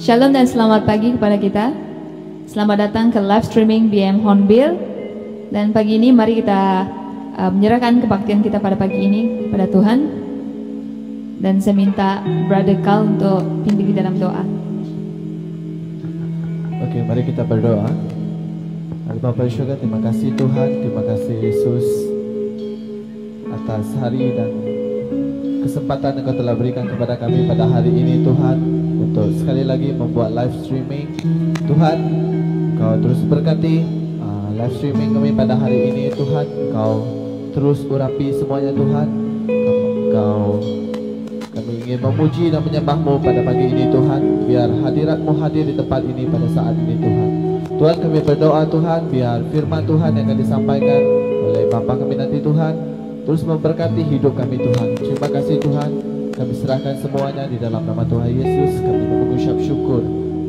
Shalom dan selamat pagi kepada kita. Selamat datang ke live streaming BM Hornbill. Dan pagi ini mari kita menyerahkan kebaktian kita pada pagi ini kepada Tuhan. Dan saya minta Brother Carl untuk pimpin di dalam doa. Oke, mari kita berdoa. Bapa di surga, terima kasih Tuhan, terima kasih Yesus atas hari dan kesempatan yang Kau telah berikan kepada kami pada hari ini Tuhan, untuk sekali lagi membuat live streaming. Tuhan, Kau terus berkati live streaming kami pada hari ini Tuhan. Kau terus urapi semuanya Tuhan. Kami ingin memuji dan menyembah-Mu pada pagi ini Tuhan. Biar hadirat-Mu hadir di tempat ini pada saat ini Tuhan. Tuhan, kami berdoa Tuhan, biar firman Tuhan yang akan disampaikan oleh Bapa kami nanti Tuhan terus memberkati hidup kami Tuhan. Terima kasih Tuhan. Kami serahkan semuanya di dalam nama Tuhan Yesus. Kami mengucap syukur.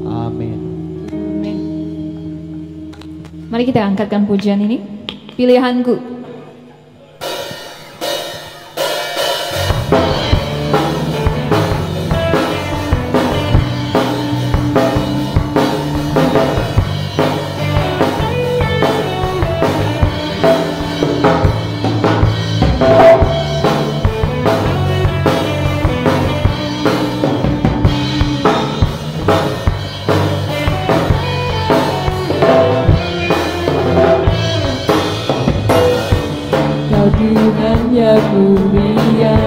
Amin. Amin. Mari kita angkatkan pujian ini. Pilihanku. Mulia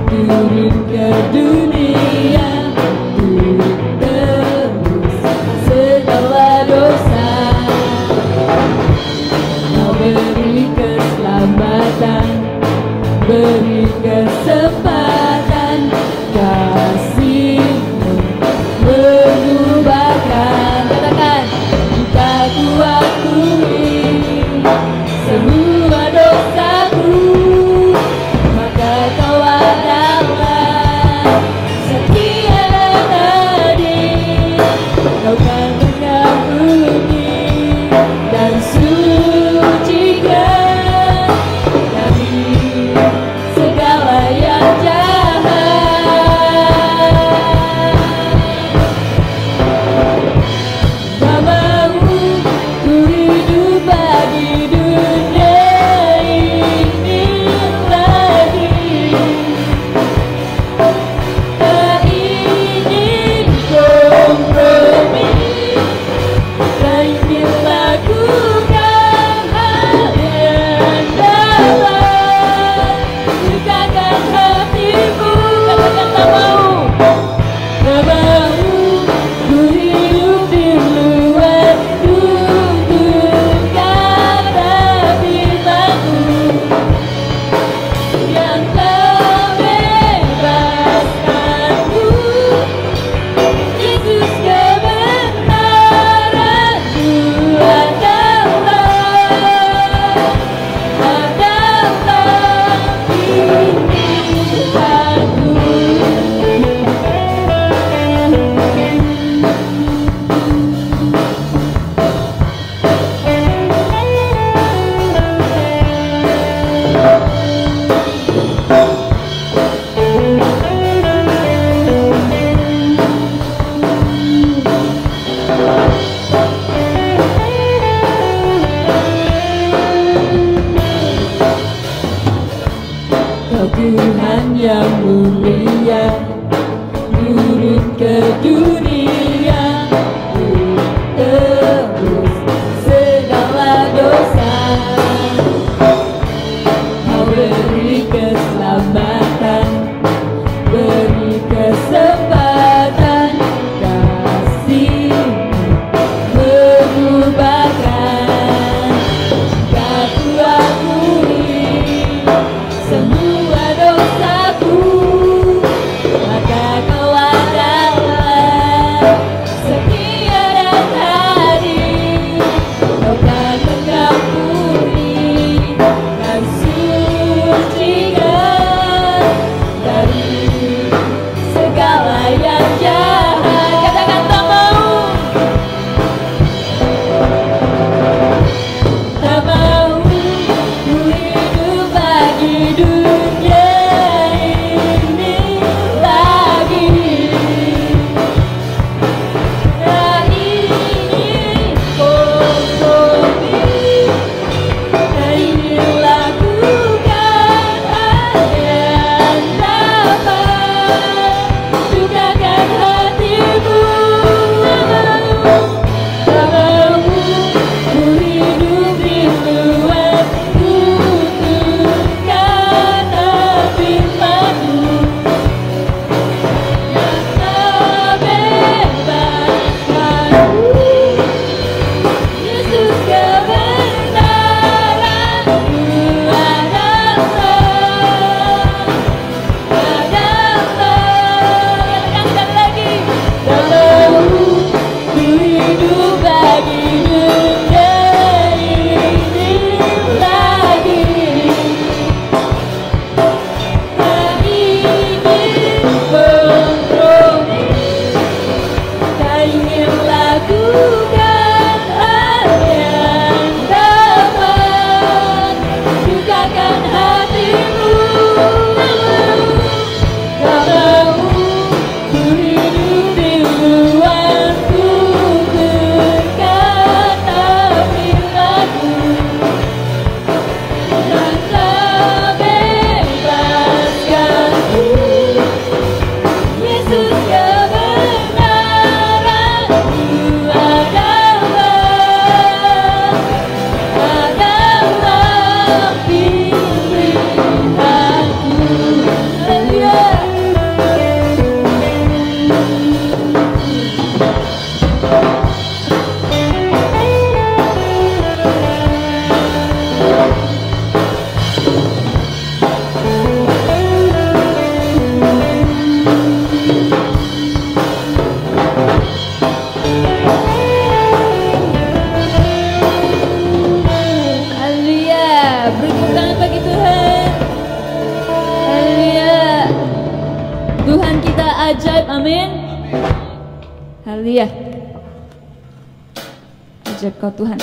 turun ke dunia untuk tebus segala dosa. Kau beri keselamatan, beri kesempatan, kasih-Mu mengubahkan. Katakan, jika ku akui semua dosaku, Kau adalah setia dan adil. Kau kan mengampuni dan sucikan dari segala yang jahat. amin. Haleluya. Puji Kau Tuhan.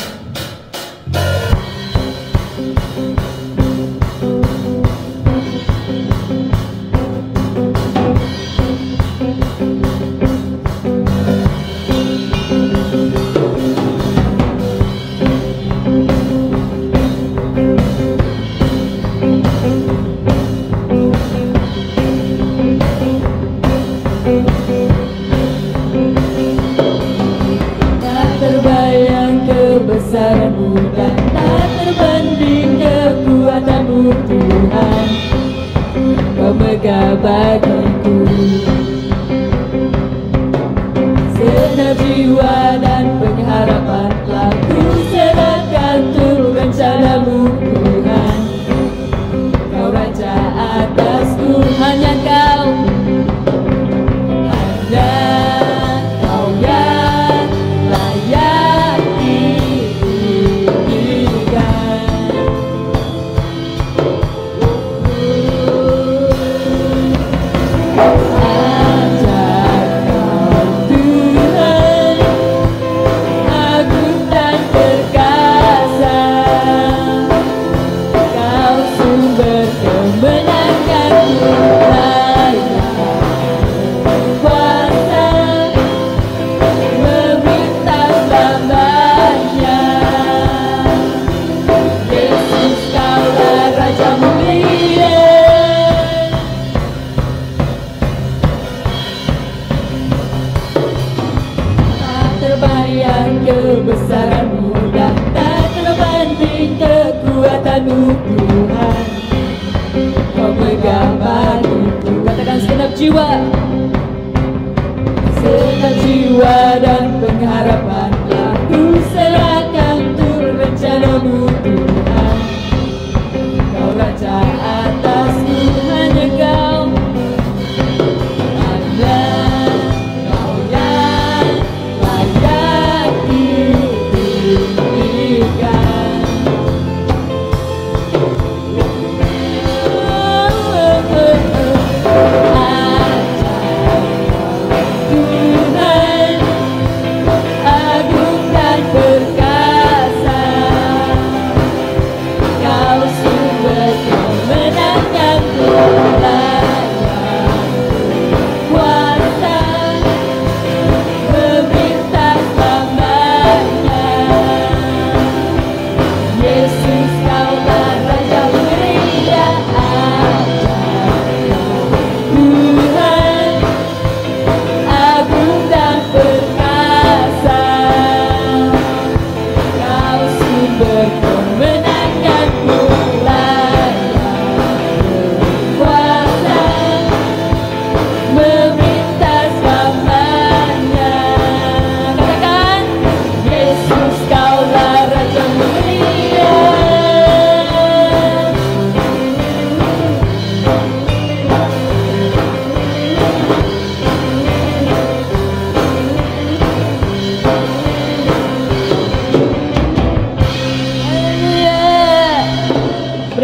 Kebesaranmu dan tak terbanding kekuatanmu Tuhan, Kau megah bagiku segenap jiwa dan pengharapan telah ku serahkan untuk rencanamu Tuhan. Kau Raja atasku, hanya Kau, hanya Kau yang layak kebesaranmu dan tak terbanding kekuatanmu Tuhan. Kau megah bagiku. Katakan segenap jiwa, segenap jiwa dan pengharapan telah ku serahkan untuk rencanamu Tuhan. Kau Raja atasku, hanya Kau, hanya Kau yang layak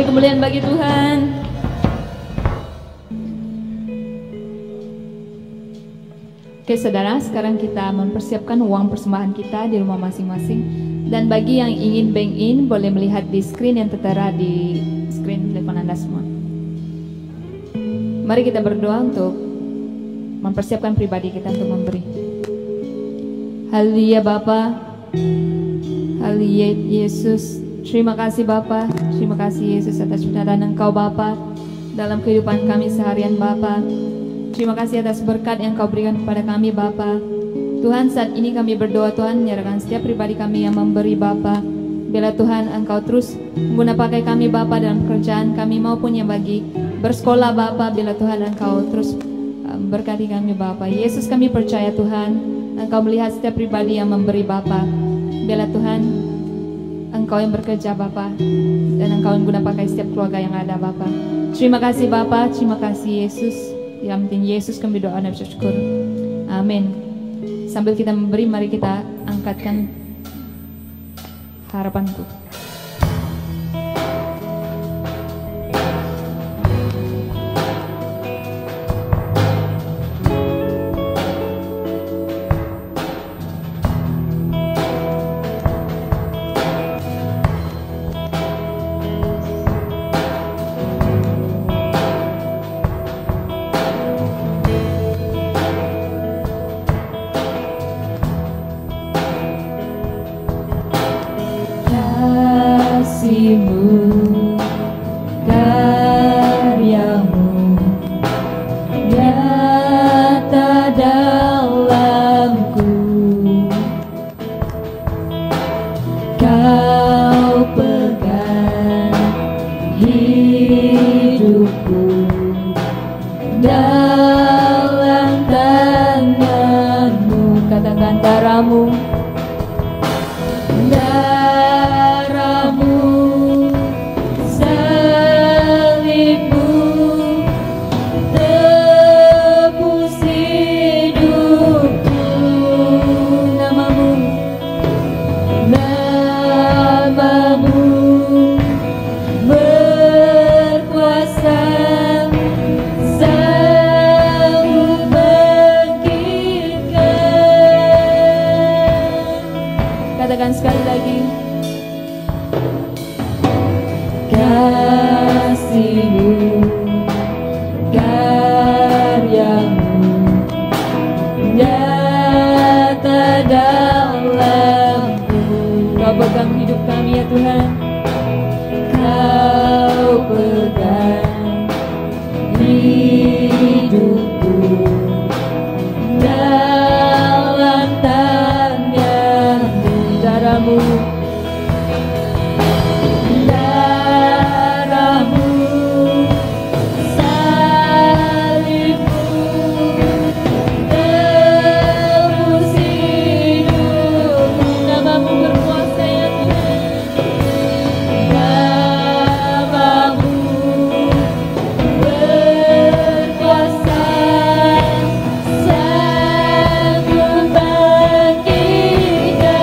kemuliaan bagi Tuhan. Oke saudara, sekarang kita mempersiapkan uang persembahan kita di rumah masing-masing. Dan bagi yang ingin bank in, boleh melihat di screen yang tertera di screen telepon Anda semua. Mari kita berdoa untuk mempersiapkan pribadi kita untuk memberi. Haleluya Bapa, haleluya Yesus. Terima kasih Bapa, terima kasih Yesus atas penyertaan Engkau Bapa dalam kehidupan kami seharian Bapa. Terima kasih atas berkat yang Kau berikan kepada kami Bapa. Tuhan, saat ini kami berdoa Tuhan, menyerahkan setiap pribadi kami yang memberi Bapa. Bila Tuhan Engkau terus menggunakan pakai kami Bapa dalam pekerjaan kami maupun yang bagi bersekolah Bapa. Bila Tuhan Engkau terus berkati kami Bapa. Yesus, kami percaya Tuhan Engkau melihat setiap pribadi yang memberi Bapa. Bila Tuhan Engkau yang bekerja Bapa, dan Engkau yang guna pakai setiap keluarga yang ada Bapa. Terima kasih Bapa, terima kasih Yesus. Di dalam nama Yesus kami doa dan bersyukur. Amin. Sambil kita memberi, mari kita angkatkan harapanku. kasih-Mu, karya-Mu nyata dalamku. Kau pegang hidupku dalam tangan-Mu. Katakan darah-Mu, darah-Mu, salib-Mu tebus hidupku. Nama-Mu, nama-Mu berkuasa, sanggup bangkitkan. Katakan sekali lagi, kasih-Mu, karya-Mu nyata dalamku. Kau pegang hidup kami ya Tuhan, Kau pegang hidupku dalam tangan-Mu. Darah-Mu, darah-Mu, salib-Mu tebus hidupku. Nama-Mu berkuasa ya Tuhan, nama-Mu berkuasa, sanggup bangkitkan.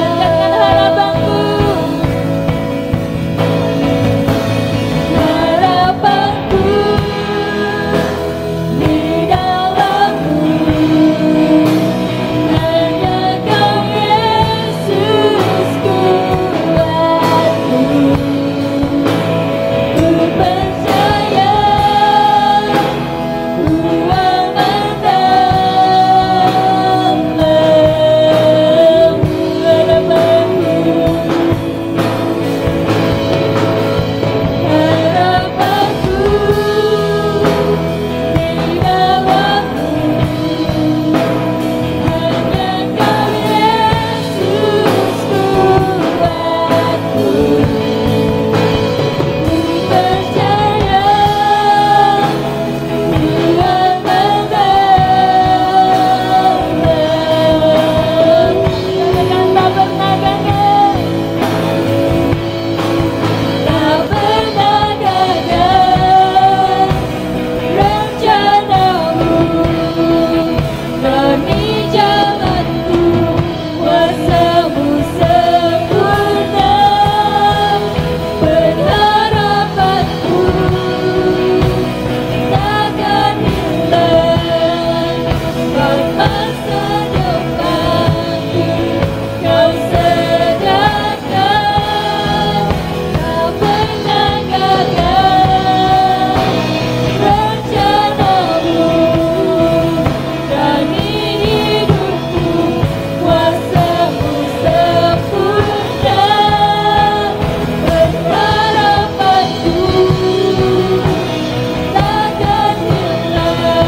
Katakan harapanku,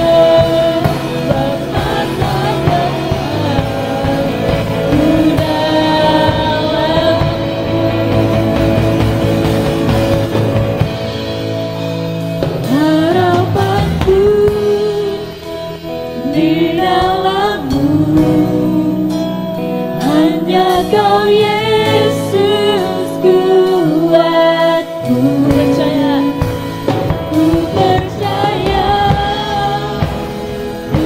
harapanku di dalam-Mu, hanya Kau Yesus kuatku. Ku percaya Ku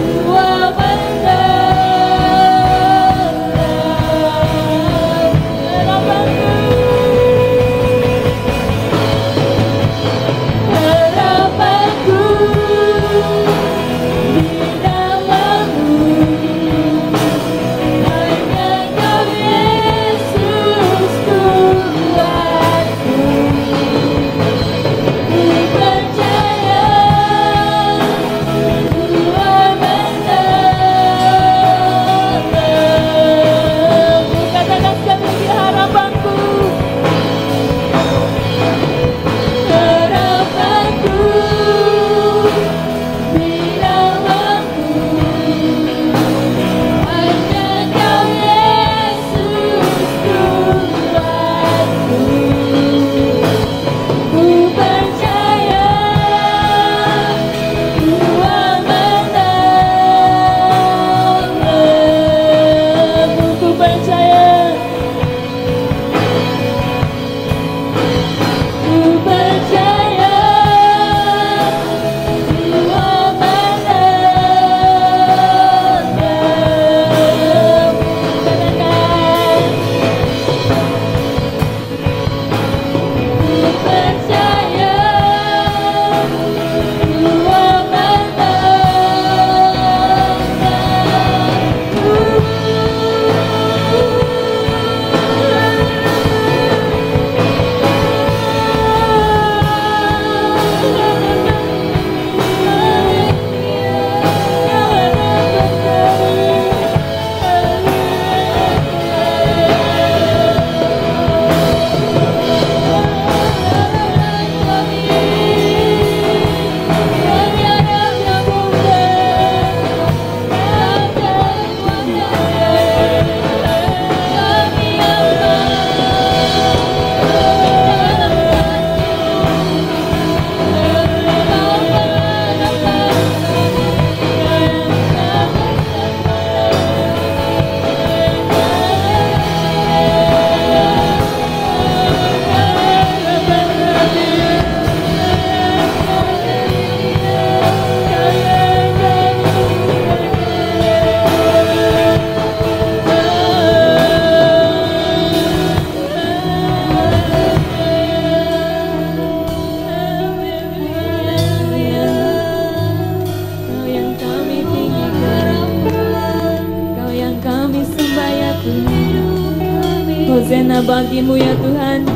bagimu ya Tuhan.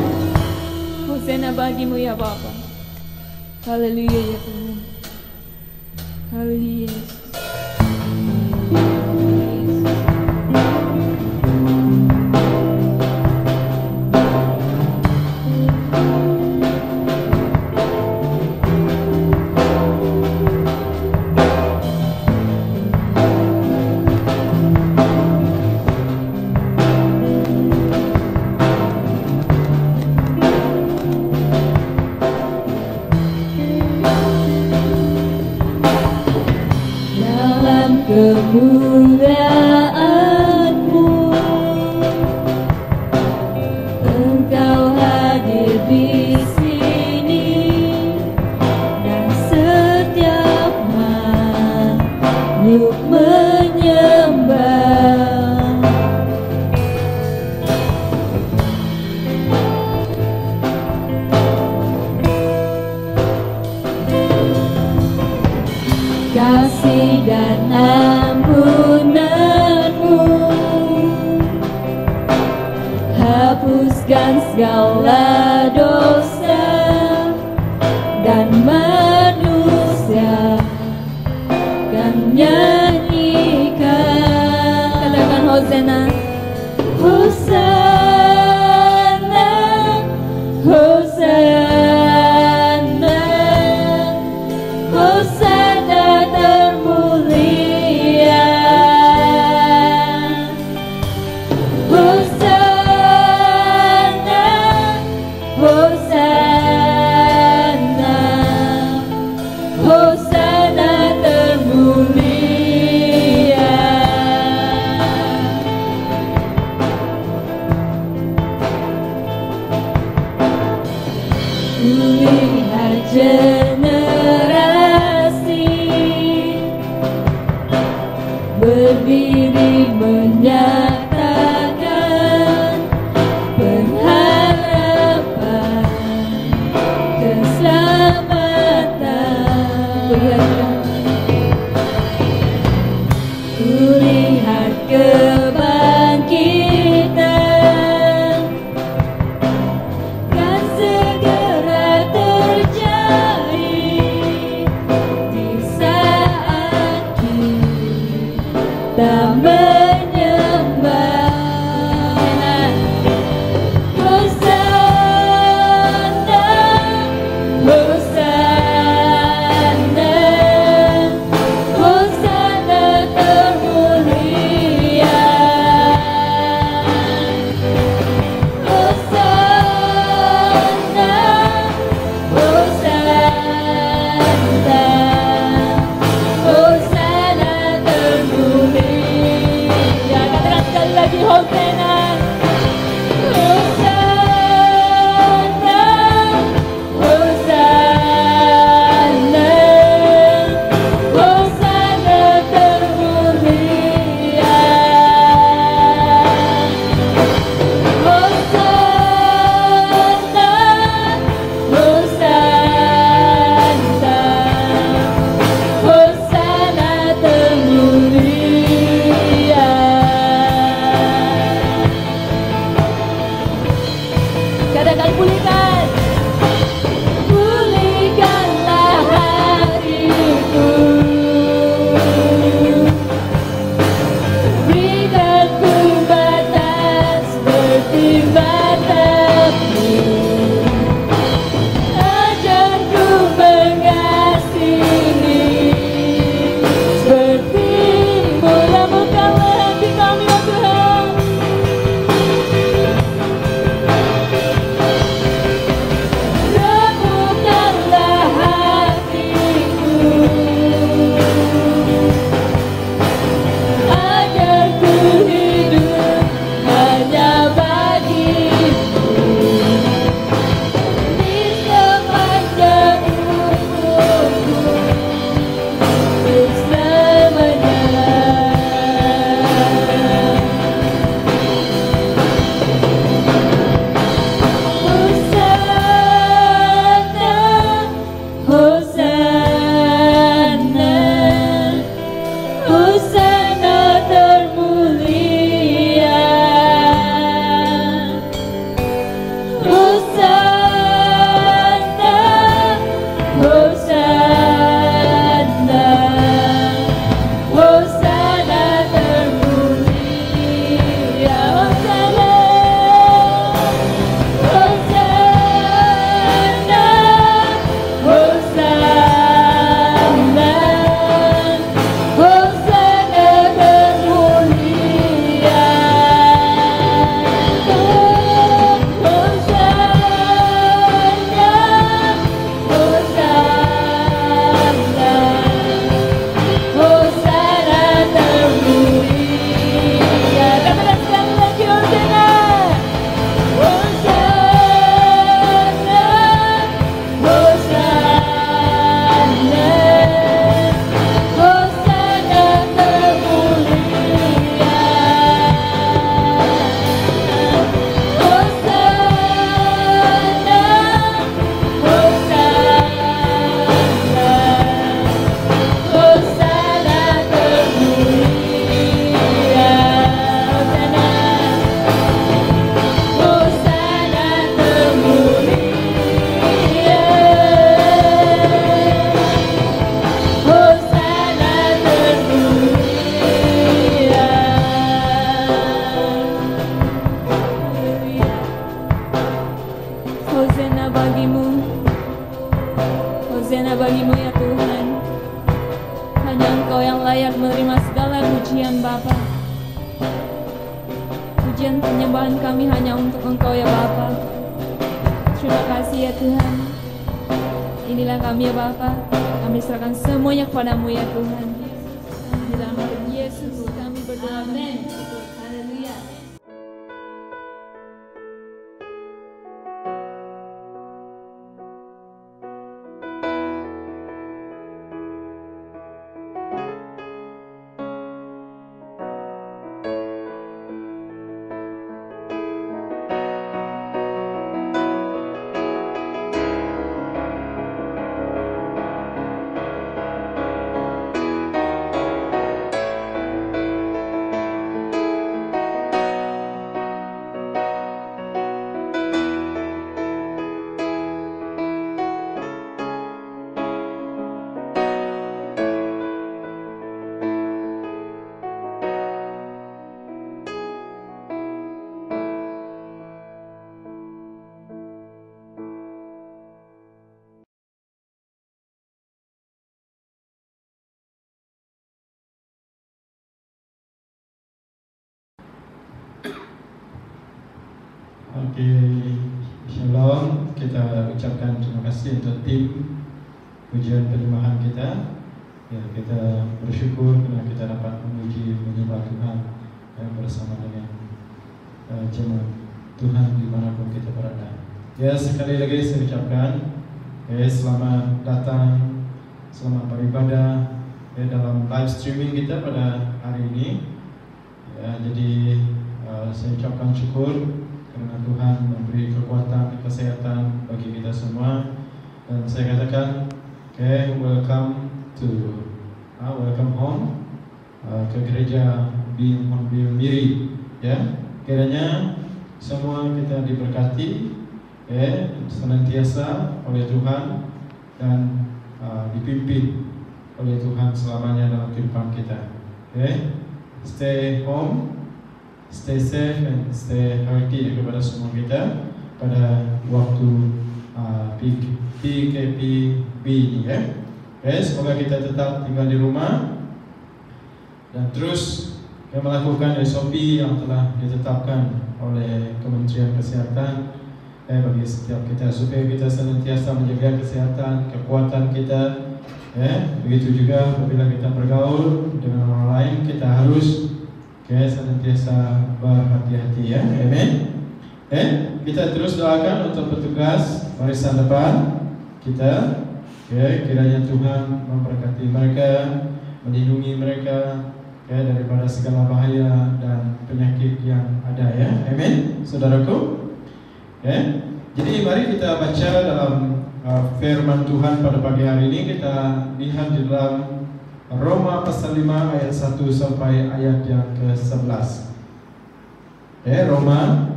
Hosana bagimu ya Bapa. Haleluya ya Tuhan. Haleluya. Kemuliaan-Mu, Engkau hadir di sini, dan setiap makhluk menyembah. Kasih dan ampunan-Mu hapuskan segala dosa, dan manusia akan nyanyikan. Katakan Hosana. Hosana, Hosana, Hosana termulia. Hosana, Hosana, Hosana termulia. Kulihat generasi berdiri menyatakan pengharapan keselamatan. Kulihat kebangkitan kan segera terjadi di saat kita menyembah. berhak menerima segala pujian Bapa. Pujian penyembahan kami hanya untuk Engkau ya Bapa. Terima kasih ya Tuhan. Inilah kami ya Bapa. Kami serahkan semuanya kepadamu ya Tuhan. Di dalam nama Yesus kami berdoa. Amin. Haleluya. Oke, Shalom. Kita ucapkan terima kasih untuk tim pujian penyembahan kita. Ya, kita bersyukur karena kita dapat memuji menyembah Tuhan bersama dengan jemaat Tuhan dimanapun kita berada. Ya, sekali lagi saya ucapkan selamat datang, selamat beribadah dalam live streaming kita pada hari ini. Ya, jadi saya ucapkan syukur karena Tuhan memberi kekuatan, kesehatan bagi kita semua. Dan saya katakan, welcome home ke gereja BEAM Hornbill Miri. Ya, kiranya semua kita diberkati, senantiasa oleh Tuhan dan dipimpin oleh Tuhan selamanya dalam kehidupan kita. Stay home, stay safe and stay healthy kepada semua kita pada waktu PKPB ini ya. Semoga kita tetap tinggal di rumah dan terus melakukan SOP yang telah ditetapkan oleh Kementerian Kesehatan bagi setiap kita supaya kita senantiasa menjaga kesehatan, kekuatan kita. Begitu juga apabila kita bergaul dengan orang lain, kita harus senantiasa berhati-hati ya, amin. Kita terus doakan untuk petugas barisan depan kita. Kiranya Tuhan memberkati mereka, melindungi mereka daripada segala bahaya dan penyakit yang ada ya, amin, saudaraku. Jadi mari kita baca dalam firman Tuhan pada pagi hari ini. Kita lihat di dalam Roma pasal 5 ayat 1 sampai ayat yang ke-11. Roma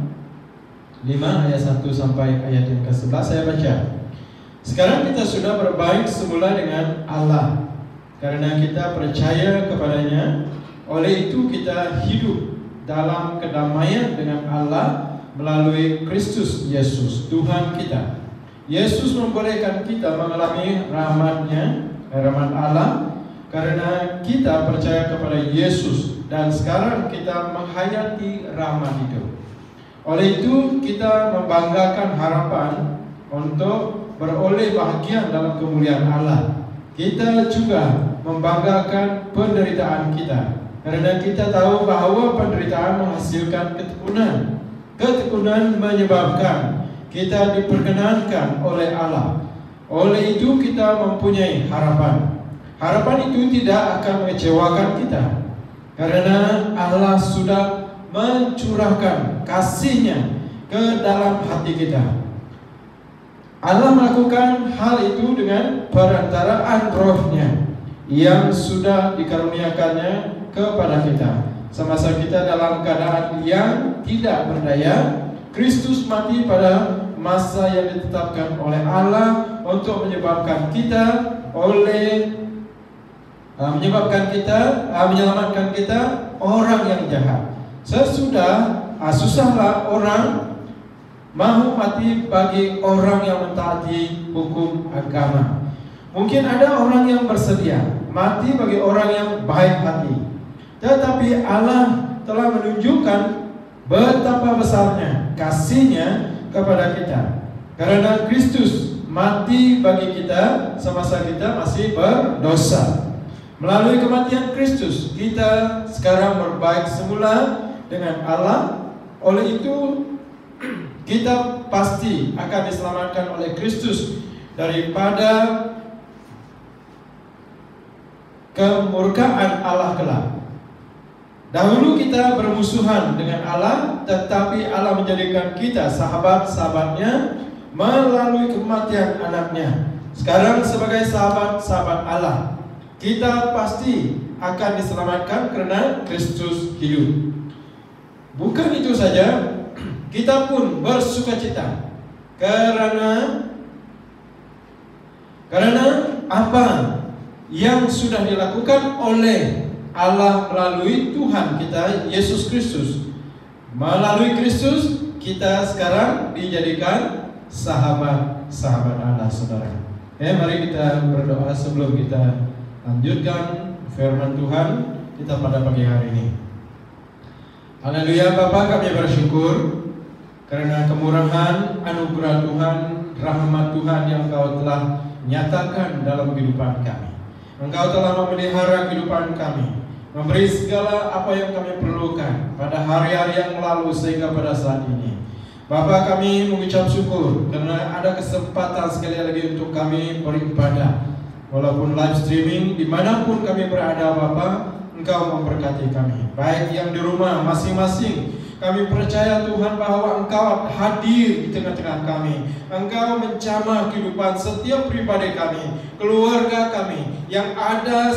5 ayat 1 sampai ayat yang ke-11 saya baca. Sekarang kita sudah berbaik semula dengan Allah karena kita percaya kepadanya. Oleh itu kita hidup dalam kedamaian dengan Allah melalui Kristus Yesus Tuhan kita. Yesus membolehkan kita mengalami rahmat Allah karena kita percaya kepada Yesus dan sekarang kita menghayati rahmat itu. Oleh itu kita membanggakan harapan untuk beroleh bahagian dalam kemuliaan Allah. Kita juga membanggakan penderitaan kita karena kita tahu bahwa penderitaan menghasilkan ketekunan. Ketekunan menyebabkan kita diperkenankan oleh Allah. Oleh itu kita mempunyai harapan. Harapan itu tidak akan mengecewakan kita karena Allah sudah mencurahkan kasih-Nya ke dalam hati kita. Allah melakukan hal itu dengan perantaraan Roh-Nya yang sudah dikaruniakannya kepada kita. Semasa kita dalam keadaan yang tidak berdaya, Kristus mati pada masa yang ditetapkan oleh Allah untuk menyelamatkan kita orang yang jahat. Susahlah orang mahu mati bagi orang yang mentaati hukum agama. Mungkin ada orang yang bersedia mati bagi orang yang baik hati. Tetapi Allah telah menunjukkan betapa besarnya kasih-Nya kepada kita, karena Kristus mati bagi kita semasa kita masih berdosa. Melalui kematian Kristus, kita sekarang berbaik semula dengan Allah. Oleh itu, kita pasti akan diselamatkan oleh Kristus daripada kemurkaan Allah kelak. Dahulu kita bermusuhan dengan Allah, tetapi Allah menjadikan kita sahabat-sahabatnya melalui kematian anaknya. Sekarang sebagai sahabat-sahabat Allah, kita pasti akan diselamatkan karena Kristus hidup. Bukan itu saja, kita pun bersukacita karena apa yang sudah dilakukan oleh Allah melalui Tuhan kita Yesus Kristus. Melalui Kristus kita sekarang dijadikan sahabat-sahabat Allah, saudara. Mari kita berdoa sebelum kita lanjutkan firman Tuhan kita pada pagi hari ini. Haleluya. Bapa, kami bersyukur karena kemurahan, anugerah Tuhan, rahmat Tuhan yang Engkau telah nyatakan dalam kehidupan kami. Engkau telah memelihara kehidupan kami, memberi segala apa yang kami perlukan pada hari-hari yang lalu sehingga pada saat ini. Bapa, kami mengucap syukur karena ada kesempatan sekali lagi untuk kami beribadah. Walaupun live streaming, dimanapun kami berada, Bapa, Engkau memberkati kami. Baik yang di rumah masing-masing, kami percaya Tuhan bahwa Engkau hadir di tengah-tengah kami. Engkau menjamah kehidupan setiap pribadi kami, keluarga kami yang ada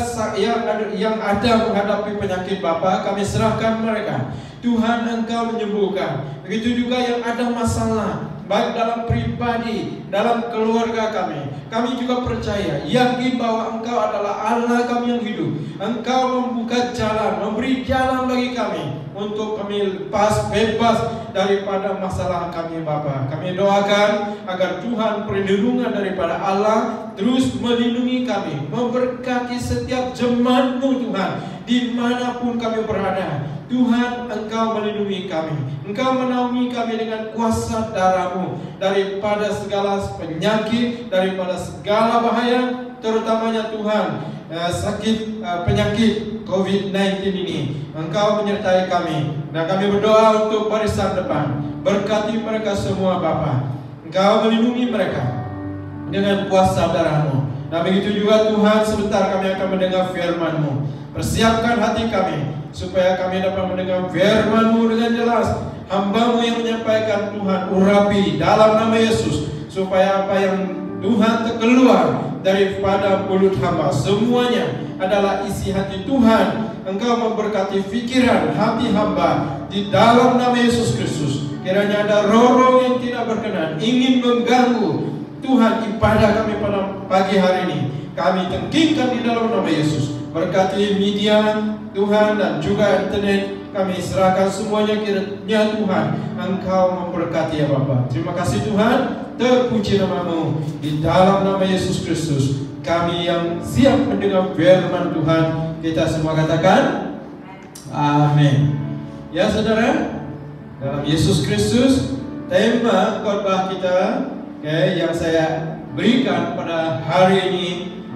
menghadapi penyakit, Bapa, kami serahkan mereka. Tuhan, Engkau menyembuhkan. Begitu juga yang ada masalah, baik dalam pribadi, dalam keluarga kami. Kami juga percaya, yakin bahwa Engkau adalah Allah kami yang hidup. Engkau membuka jalan, memberi jalan bagi kami untuk kami lepas bebas daripada masalah kami, Bapa. Kami doakan agar Tuhan perlindungan daripada Allah terus melindungi kami, memberkati setiap jemaat-Mu, Tuhan, dimanapun kami berada. Tuhan, Engkau melindungi kami, Engkau menaungi kami dengan kuasa darah-Mu daripada segala penyakit, daripada segala bahaya, terutamanya Tuhan penyakit COVID-19 ini. Engkau menyertai kami, dan kami berdoa untuk barisan depan. Berkati mereka semua, Bapa. Engkau melindungi mereka dengan kuasa darah-Mu. Nah, begitu juga Tuhan, sebentar kami akan mendengar firman-Mu. Persiapkan hati kami supaya kami dapat mendengar firman-Mu dengan jelas. Hamba-Mu yang menyampaikan, Tuhan, urapi dalam nama Yesus, supaya apa yang Tuhan terkeluar daripada mulut hamba semuanya adalah isi hati Tuhan. Engkau memberkati pikiran hati hamba di dalam nama Yesus Kristus. Kiranya ada roh-roh yang tidak berkenan ingin mengganggu Tuhan ibadah kami pada pagi hari ini, kami tengkingkan di dalam nama Yesus. Berkati media Tuhan dan juga internet, kami serahkan semuanya kiranya Tuhan Engkau memberkati, ya Bapa. Terima kasih Tuhan, terpuji nama-Mu. Di dalam nama Yesus Kristus kami yang siap mendengar firman Tuhan, kita semua katakan amin. Ya saudara, dalam Yesus Kristus, tema khotbah kita yang saya berikan pada hari ini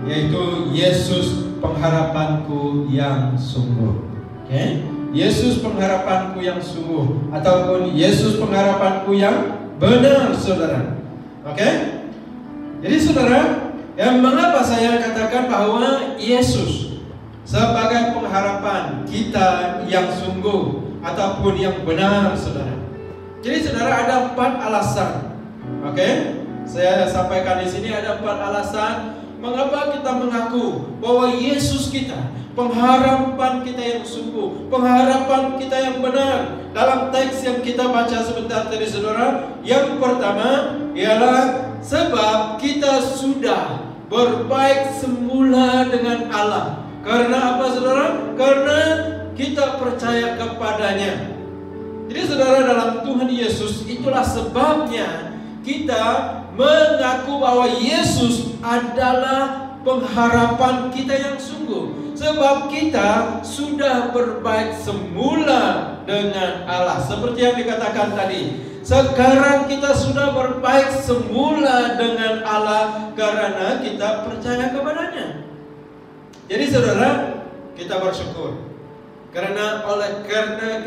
yaitu Yesus pengharapanku yang sungguh. Yesus pengharapanku yang sungguh, ataupun Yesus pengharapanku yang benar, saudara. Jadi saudara, mengapa saya katakan bahwa Yesus sebagai pengharapan kita yang sungguh ataupun yang benar, saudara. Jadi saudara, ada 4 alasan. Saya sampaikan di sini ada 4 alasan mengapa kita mengaku bahwa Yesus kita, pengharapan kita yang sungguh, pengharapan kita yang benar. Dalam teks yang kita baca sebentar tadi, saudara, yang pertama ialah sebab kita sudah berbaik semula dengan Allah. Karena apa, saudara? Karena kita percaya kepadanya. Jadi saudara, dalam Tuhan Yesus itulah sebabnya kita mengaku bahwa Yesus adalah pengharapan kita yang sungguh. Sebab kita sudah berbaik semula dengan Allah. Seperti yang dikatakan tadi, sekarang kita sudah berbaik semula dengan Allah karena kita percaya kepadanya. Jadi saudara, kita bersyukur karena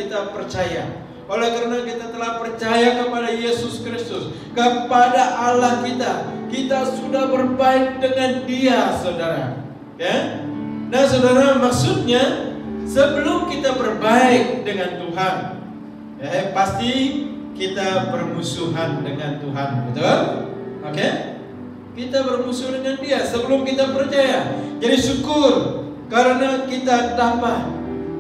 kita percaya. Oleh karena kita telah percaya kepada Yesus Kristus, kepada Allah kita sudah berbaik dengan Dia, saudara. Ya? Nah, saudara, maksudnya sebelum kita berbaik dengan Tuhan, pasti kita bermusuhan dengan Tuhan, betul? Oke? Kita bermusuh dengan Dia sebelum kita percaya. Jadi syukur karena kita dapat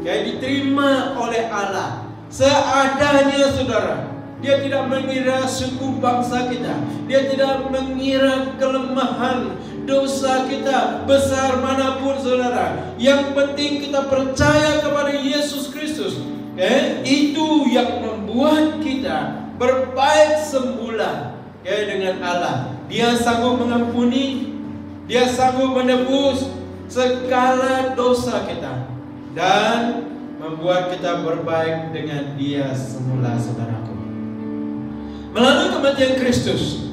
diterima oleh Allah seadanya, saudara. Dia tidak mengira suku bangsa kita. Dia tidak mengira kelemahan dosa kita besar manapun, saudara. Yang penting kita percaya kepada Yesus Kristus. Itu yang membuat kita berbaik semula dengan Allah. Dia sanggup mengampuni, Dia sanggup menebus segala dosa kita dan membuat kita berbaik dengan Dia semula, saudaraku. Melalui kematian Kristus,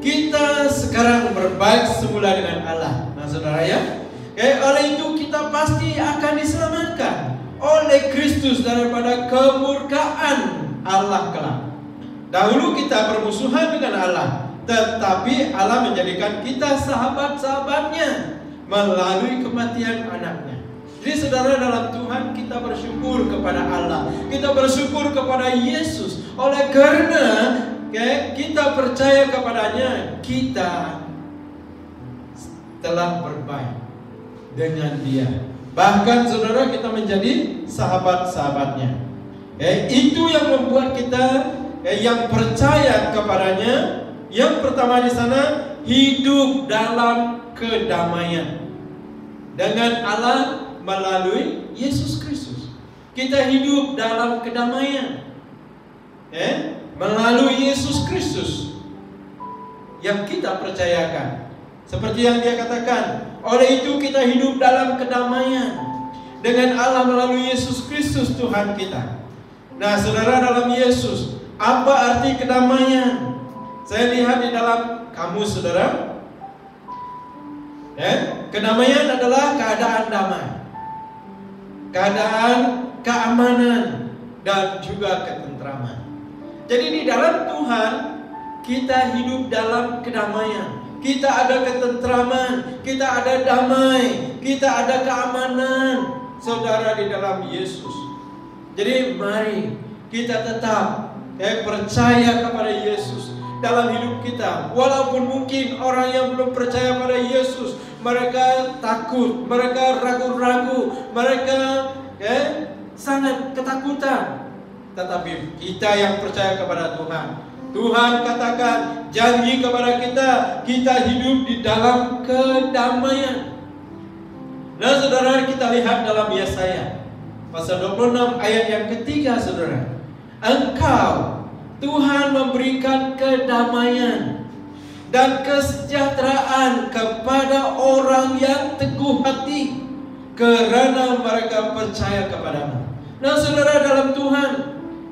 kita sekarang berbaik semula dengan Allah. Nah, saudara ya, oleh itu kita pasti akan diselamatkan oleh Kristus daripada kemurkaan Allah kelak. Dahulu kita bermusuhan dengan Allah, tetapi Allah menjadikan kita sahabat-sahabatnya melalui kematian anaknya. Jadi saudara, dalam Tuhan kita bersyukur kepada Allah, kita bersyukur kepada Yesus. Oleh karena kita percaya kepadanya, kita telah berbaik dengan Dia. Bahkan saudara, kita menjadi sahabat-sahabatnya. Itu yang membuat kita yang percaya kepadanya, yang pertama di sana, hidup dalam kedamaian dengan Allah melalui Yesus Kristus. Kita hidup dalam kedamaian melalui Yesus Kristus yang kita percayakan. Seperti yang Dia katakan, oleh itu kita hidup dalam kedamaian dengan Allah melalui Yesus Kristus Tuhan kita. Nah, saudara, dalam Yesus, apa arti kedamaian? Saya lihat di dalam kamus, saudara. Kedamaian adalah keadaan damai, keadaan keamanan, dan juga ketentraman. Jadi di dalam Tuhan kita hidup dalam kedamaian. Kita ada ketentraman, kita ada damai, kita ada keamanan, saudara, di dalam Yesus. Jadi mari kita tetap percaya kepada Yesus dalam hidup kita. Walaupun mungkin orang yang belum percaya pada Yesus, mereka takut, mereka ragu-ragu, mereka sangat ketakutan. Tetapi kita yang percaya kepada Tuhan, Tuhan katakan, janji kepada kita hidup di dalam kedamaian. Nah, saudara, kita lihat dalam Yesaya pasal 26 ayat yang ketiga, saudara. Engkau, Tuhan, memberikan kedamaian dan kesejahteraan kepada orang yang teguh hati, karena mereka percaya kepadamu. Nah, saudara, dalam Tuhan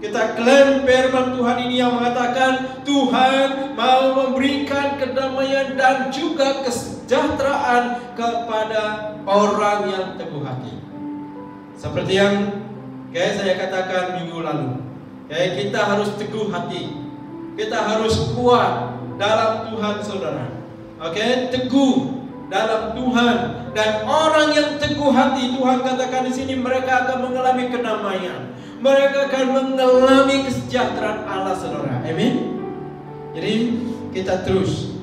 kita klaim firman Tuhan ini yang mengatakan Tuhan mau memberikan kedamaian dan juga kesejahteraan kepada orang yang teguh hati. Seperti yang saya katakan minggu lalu, kita harus teguh hati, kita harus kuat dalam Tuhan, saudara. Teguh dalam Tuhan, dan orang yang teguh hati, Tuhan katakan di sini, mereka akan mengalami kedamaian. Mereka akan mengalami kesejahteraan Allah, saudara. Amin. Jadi kita terus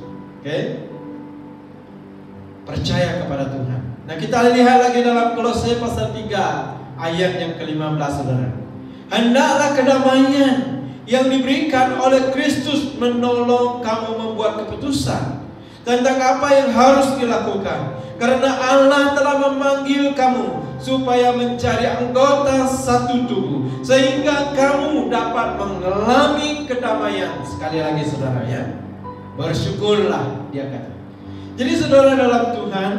percaya kepada Tuhan. Nah, kita lihat lagi dalam Kolose pasal 3 ayat yang ke-15, saudara. Hendaklah kedamaian yang diberikan oleh Kristus menolong kamu membuat keputusan tentang apa yang harus dilakukan, karena Allah telah memanggil kamu supaya menjadi anggota satu tubuh, sehingga kamu dapat mengalami kedamaian. Sekali lagi, saudara, bersyukurlah, dia kata. Jadi saudara dalam Tuhan,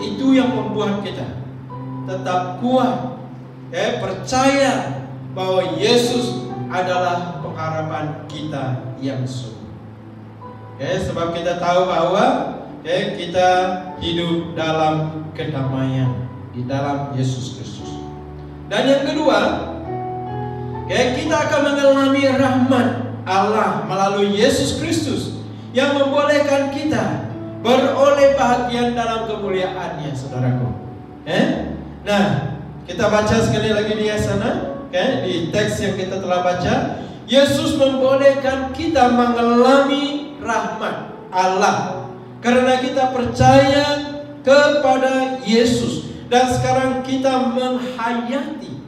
itu yang membuat kita tetap kuat, percaya bahwa Yesus adalah pengharapan kita yang sungguh. Sebab kita tahu bahwa kita hidup dalam kedamaian di dalam Yesus Kristus. Dan yang kedua, kita akan mengalami rahmat Allah melalui Yesus Kristus yang membolehkan kita beroleh bahagian dalam kemuliaannya, saudaraku. Nah, kita baca sekali lagi di sana, di teks yang kita telah baca. Yesus membolehkan kita mengalami rahmat Allah karena kita percaya kepada Yesus. Dan sekarang kita menghayati,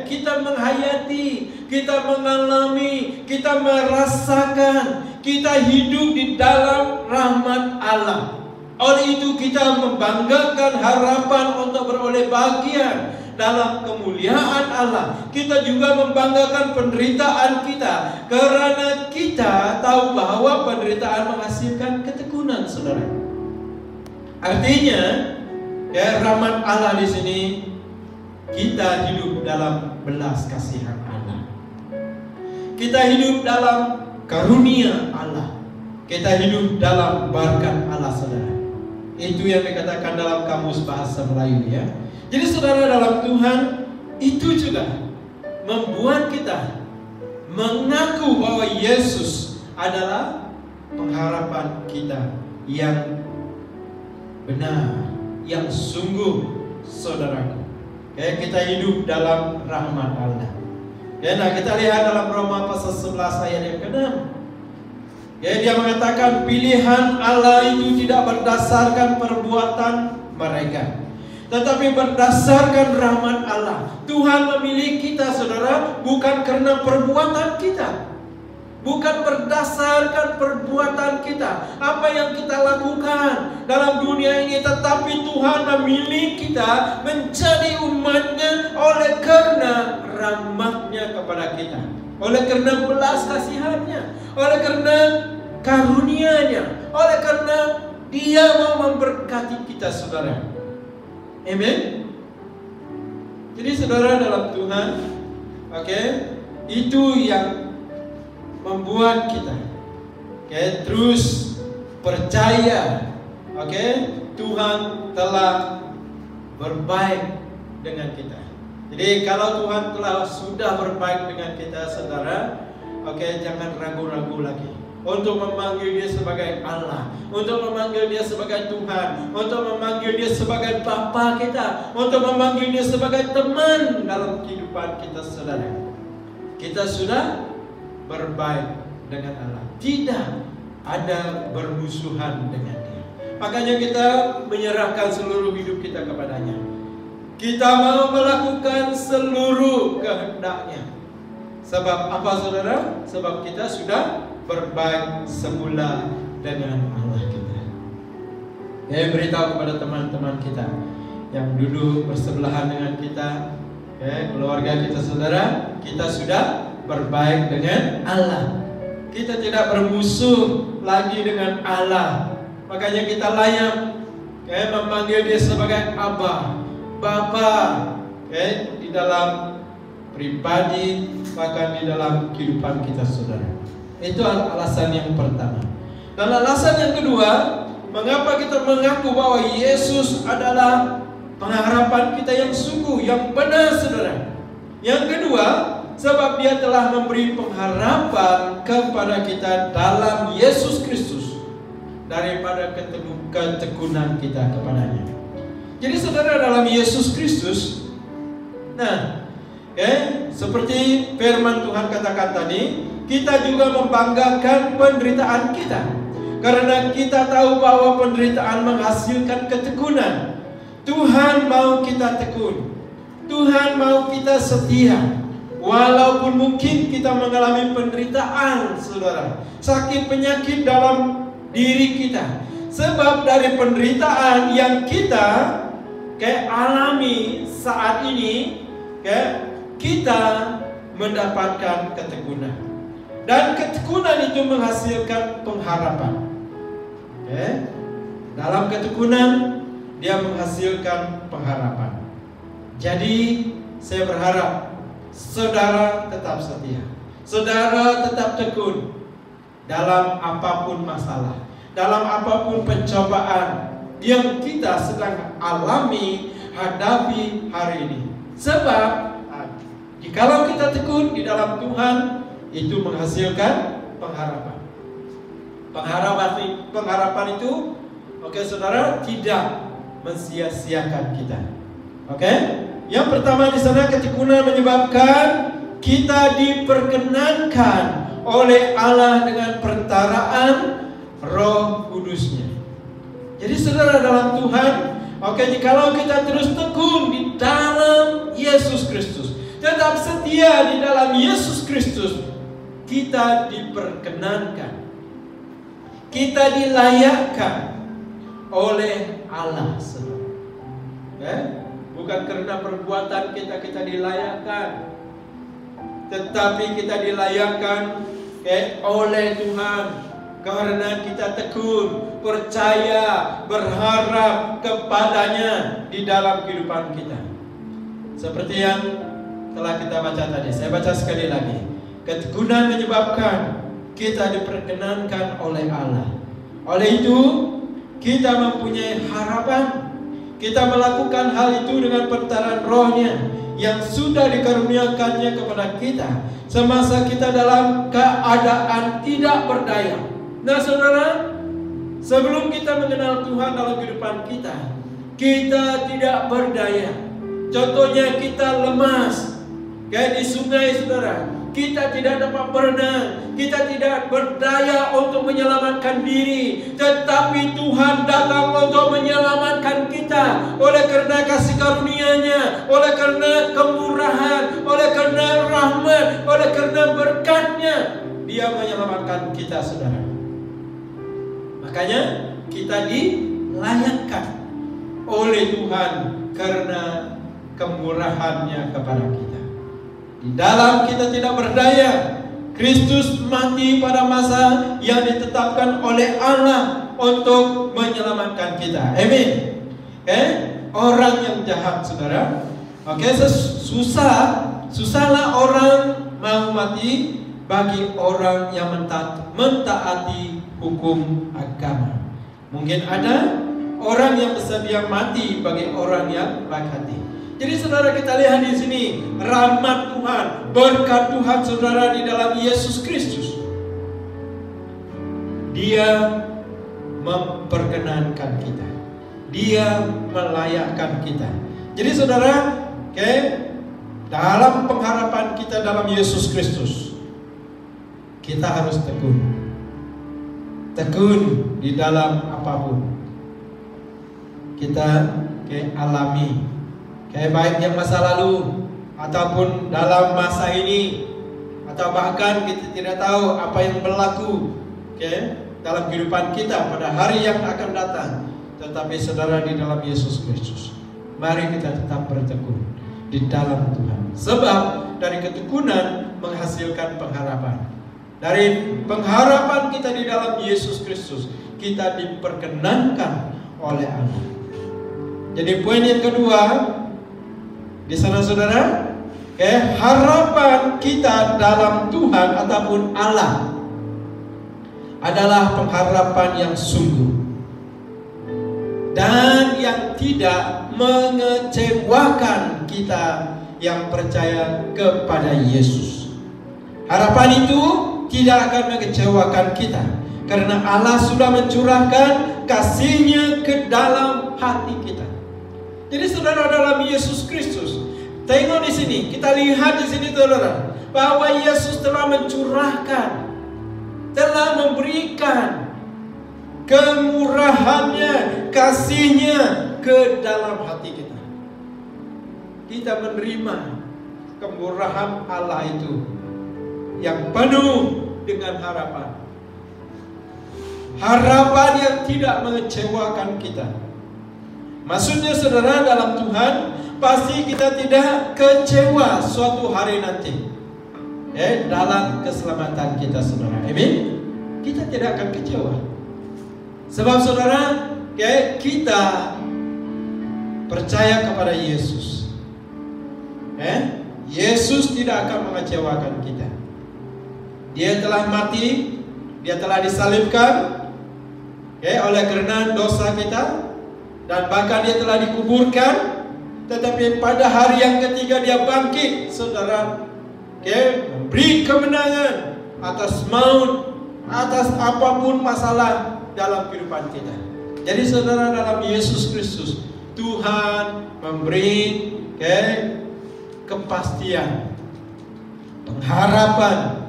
kita menghayati, kita mengalami, kita merasakan, kita hidup di dalam rahmat Allah. Oleh itu kita membanggakan harapan untuk beroleh bagian dalam kemuliaan Allah. Kita juga membanggakan penderitaan kita karena kita tahu bahwa penderitaan menghasilkan ketekunan, saudara. Artinya, rahmat Allah di sini, kita hidup dalam belas kasihan Allah. Kita hidup dalam karunia Allah. Kita hidup dalam berkat Allah, saudara. Itu yang dikatakan dalam kamus bahasa Melayu, ya. Jadi saudara dalam Tuhan, itu juga membuat kita mengaku bahwa Yesus adalah pengharapan kita yang benar, yang sungguh, saudaraku. Kita hidup dalam rahmat Allah. Nah, kita lihat dalam Roma pasal 11 ayat yang ke-6. Dia mengatakan pilihan Allah itu tidak berdasarkan perbuatan mereka, tetapi berdasarkan rahmat Allah. Tuhan memilih kita, saudara, bukan karena perbuatan kita, bukan berdasarkan perbuatan kita, apa yang kita lakukan dalam dunia ini, tetapi Tuhan memilih kita menjadi umatnya oleh karena rahmatnya kepada kita, oleh karena belas kasihannya, oleh karena karunia-Nya, oleh karena Dia mau memberkati kita, saudara. Amin. Jadi saudara dalam Tuhan, itu yang membuat kita terus percaya, Tuhan telah berbaik dengan kita. Jadi kalau Tuhan sudah berbaik dengan kita, saudara, jangan ragu-ragu lagi untuk memanggil Dia sebagai Allah, untuk memanggil Dia sebagai Tuhan, untuk memanggil Dia sebagai Bapa kita, untuk memanggil Dia sebagai teman dalam kehidupan kita, saudara. Kita sudah berbaik dengan Allah, tidak ada bermusuhan dengan Dia. Makanya kita menyerahkan seluruh hidup kita kepadanya. Kita mau melakukan seluruh kehendak-Nya. Sebab apa, saudara? Sebab kita sudah berbaik semula dengan Allah kita. Beritahu kepada teman-teman kita yang duduk bersebelahan dengan kita, keluarga kita, saudara, kita sudah berbaik dengan Allah. Kita tidak bermusuh lagi dengan Allah. Makanya kita layak memanggil Dia sebagai Abba, Bapa, di dalam pribadi, bahkan di dalam kehidupan kita, saudara. Itu alasan yang pertama. Dan alasan yang kedua, mengapa kita mengaku bahwa Yesus adalah pengharapan kita yang sungguh, yang benar, saudara. Yang kedua, sebab Dia telah memberi pengharapan kepada kita dalam Yesus Kristus daripada ketekunan kita kepadanya. Jadi saudara, dalam Yesus Kristus, seperti firman Tuhan katakan tadi, kita juga membanggakan penderitaan kita, karena kita tahu bahwa penderitaan menghasilkan ketekunan. Tuhan mau kita tekun, Tuhan mau kita setia, walaupun mungkin kita mengalami penderitaan, saudara, sakit penyakit dalam diri kita. Sebab dari penderitaan yang kita alami saat ini, kita mendapatkan ketekunan. Dan ketekunan itu menghasilkan pengharapan. Dalam ketekunan dia menghasilkan pengharapan. Jadi saya berharap saudara tetap setia, saudara tetap tekun dalam apapun masalah, dalam apapun pencobaan yang kita sedang alami, hadapi hari ini. Sebab jikalau kita tekun di dalam Tuhan, itu menghasilkan pengharapan. Pengharapan itu, saudara, tidak mensia-siakan kita. Yang pertama di sana, ketekunan menyebabkan kita diperkenankan oleh Allah dengan perantaraan Roh Kudus-Nya. Jadi saudara, dalam Tuhan, jikalau kita terus tekun di dalam Yesus Kristus, tetap setia di dalam Yesus Kristus, kita diperkenankan, kita dilayakkan oleh Allah, saudara. Bukan karena perbuatan kita dilayakkan, tetapi kita dilayakkan oleh Tuhan karena kita tekun, percaya, berharap kepadanya di dalam kehidupan kita. Seperti yang telah kita baca tadi, saya baca sekali lagi. Ketekunan menyebabkan kita diperkenankan oleh Allah. Oleh itu, kita mempunyai harapan. Kita melakukan hal itu dengan perantaraan Roh-Nya yang sudah dikaruniakannya kepada kita semasa kita dalam keadaan tidak berdaya. Nah saudara, sebelum kita mengenal Tuhan dalam kehidupan kita, kita tidak berdaya. Contohnya kita lemas, kayak di sungai, saudara. Kita tidak dapat berenang, kita tidak berdaya untuk menyelamatkan diri, tetapi Tuhan datang untuk menyelamatkan kita. Oleh karena kasih karunia-Nya, oleh karena kemurahan, oleh karena rahmat, oleh karena berkat-Nya, Dia menyelamatkan kita, saudara. Makanya kita dilayakkan oleh Tuhan karena kemurahan-Nya kepada kita. Di dalam kita tidak berdaya, Kristus mati pada masa yang ditetapkan oleh Allah untuk menyelamatkan kita. Amin. Orang yang jahat, saudara. Susahlah orang mau mati bagi orang yang mentaati hukum agama. Mungkin ada orang yang bersedia mati bagi orang yang baik hati. Jadi saudara, kita lihat di sini rahmat Tuhan, berkat Tuhan, saudara, di dalam Yesus Kristus. Dia memperkenankan kita, Dia melayakkan kita. Jadi saudara, dalam pengharapan kita dalam Yesus Kristus, kita harus tekun di dalam apapun kita alami. Baik yang masa lalu ataupun dalam masa ini, atau bahkan kita tidak tahu apa yang berlaku dalam kehidupan kita pada hari yang akan datang. Tetapi saudara, di dalam Yesus Kristus, mari kita tetap bertekun di dalam Tuhan. Sebab dari ketekunan menghasilkan pengharapan. Dari pengharapan kita di dalam Yesus Kristus, kita diperkenankan oleh Allah. Jadi poin yang kedua di sana, saudara, harapan kita dalam Tuhan ataupun Allah adalah pengharapan yang sungguh dan yang tidak mengecewakan kita yang percaya kepada Yesus. Harapan itu tidak akan mengecewakan kita karena Allah sudah mencurahkan kasih-Nya ke dalam hati kita. Jadi saudara, dalam Yesus Kristus, tengok di sini, kita lihat di sini, saudara, bahwa Yesus telah mencurahkan, telah memberikan kemurahan-Nya, kasih-Nya ke dalam hati kita. Kita menerima kemurahan Allah itu yang penuh dengan harapan. Harapan yang tidak mengecewakan kita. Maksudnya saudara, dalam Tuhan pasti kita tidak kecewa suatu hari nanti dalam keselamatan kita, saudara. Amin. Kita tidak akan kecewa. Sebab saudara, kita percaya kepada Yesus. Yesus tidak akan mengecewakan kita. Dia telah mati, dia telah disalibkan, oleh karena dosa kita, dan bahkan dia telah dikuburkan. Tetapi pada hari yang ketiga dia bangkit, saudara, memberi kemenangan atas maut, atas apapun masalah dalam kehidupan kita. Jadi saudara, dalam Yesus Kristus Tuhan memberi kepastian, pengharapan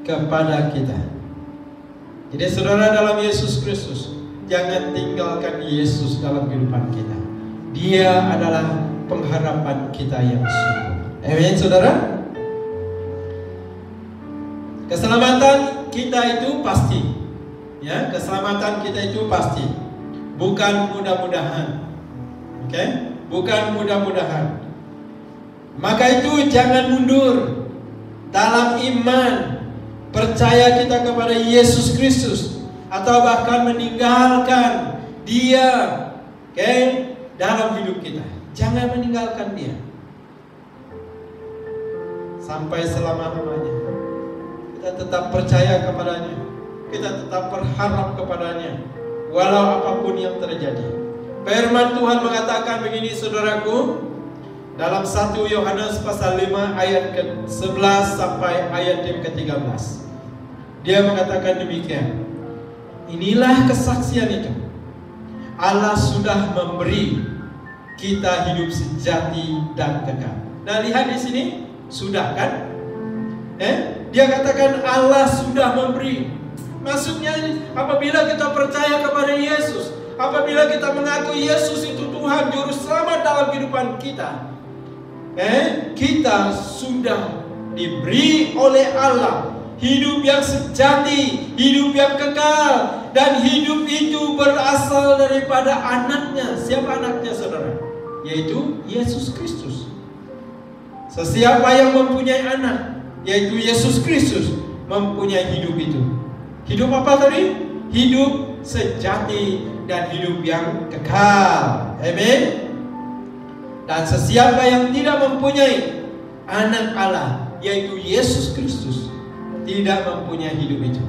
kepada kita. Jadi saudara, dalam Yesus Kristus jangan tinggalkan Yesus dalam kehidupan kita. Dia adalah pengharapan kita yang sungguh. Amin saudara. Keselamatan kita itu pasti. Keselamatan kita itu pasti. Bukan mudah-mudahan. Bukan mudah-mudahan. Maka itu jangan mundur dalam iman, percaya kita kepada Yesus Kristus, atau bahkan meninggalkan Dia dalam hidup kita. Jangan meninggalkan Dia sampai selama-lamanya. Kita tetap percaya kepadanya, kita tetap berharap kepadanya, walau apapun yang terjadi. Firman Tuhan mengatakan begini saudaraku, dalam 1 Yohanes pasal 5 ayat ke-11 sampai ayat yang ke-13. Dia mengatakan demikian. Inilah kesaksian itu, Allah sudah memberi kita hidup sejati dan kekal. Nah, lihat di sini, sudah kan? Dia katakan Allah sudah memberi. Maksudnya apabila kita percaya kepada Yesus, apabila kita mengaku Yesus itu Tuhan Juru Selamat dalam kehidupan kita, kita sudah diberi oleh Allah hidup yang sejati, hidup yang kekal, dan hidup itu berasal daripada anaknya. Siapa anaknya saudara? Yaitu Yesus Kristus. Sesiapa yang mempunyai anak, yaitu Yesus Kristus, mempunyai hidup itu. Hidup apa tadi? Hidup sejati dan hidup yang kekal. Amin. Dan sesiapa yang tidak mempunyai anak Allah, yaitu Yesus Kristus, tidak mempunyai hidup itu.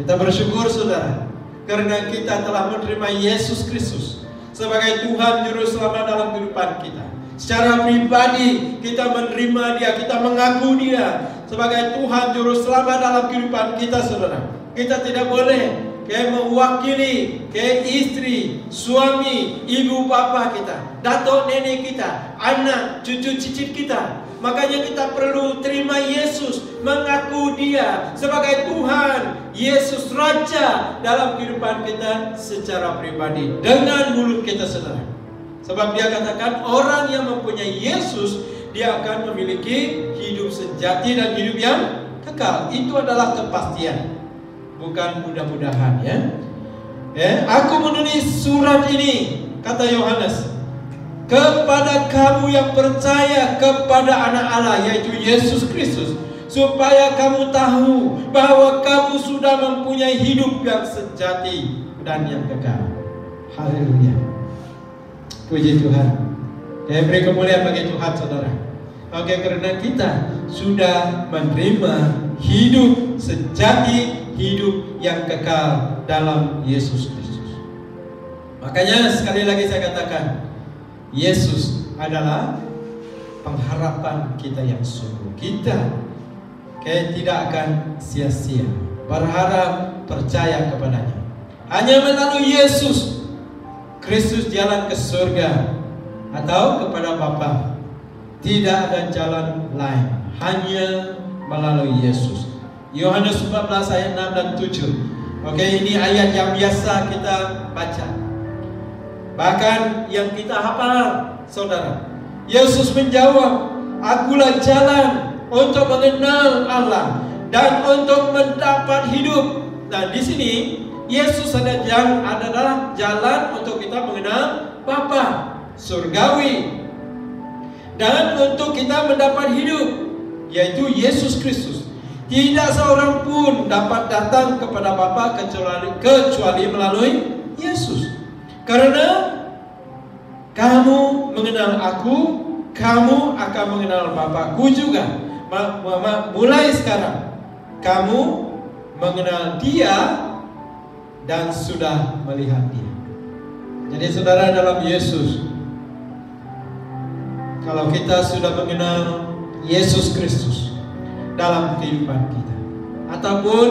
Kita bersyukur saudara, karena kita telah menerima Yesus Kristus sebagai Tuhan Juru Selamat dalam kehidupan kita. Secara pribadi kita menerima Dia, kita mengaku Dia sebagai Tuhan Juru Selamat dalam kehidupan kita saudara. Kita tidak boleh mewakili istri, suami, ibu bapa kita, datuk nenek kita, anak, cucu cicit kita. Makanya kita perlu terima Yesus, mengaku Dia sebagai Tuhan, Yesus Raja dalam kehidupan kita secara pribadi dengan mulut kita saudara. Sebab Dia katakan orang yang mempunyai Yesus, dia akan memiliki hidup sejati dan hidup yang kekal. Itu adalah kepastian, bukan mudah-mudahan Aku menulis surat ini, kata Yohanes, kepada kamu yang percaya kepada anak Allah, yaitu Yesus Kristus, supaya kamu tahu bahwa kamu sudah mempunyai hidup yang sejati dan yang kekal. Haleluya. Puji Tuhan. Beri kemuliaan bagi Tuhan saudara. Karena kita sudah menerima hidup sejati, hidup yang kekal dalam Yesus Kristus. Makanya sekali lagi saya katakan, Yesus adalah pengharapan kita yang sungguh. Kita tidak akan sia-sia berharap, percaya kepadanya. Hanya melalui Yesus Kristus jalan ke surga atau kepada Bapa. Tidak ada jalan lain, hanya melalui Yesus. Yohanes 14 ayat 6 dan 7. Ini ayat yang biasa kita baca, bahkan yang kita hafal saudara. Yesus menjawab, akulah jalan untuk mengenal Allah dan untuk mendapat hidup. Nah, di sini Yesus adalah jalan untuk kita mengenal Bapa surgawi, dan untuk kita mendapat hidup, yaitu Yesus Kristus. Tidak seorang pun dapat datang kepada Bapa kecuali melalui Yesus. Karena kamu mengenal aku, kamu akan mengenal Bapa-Ku juga. Mulai sekarang kamu mengenal Dia dan sudah melihat Dia. Jadi saudara, dalam Yesus, kalau kita sudah mengenal Yesus Kristus dalam kehidupan kita, ataupun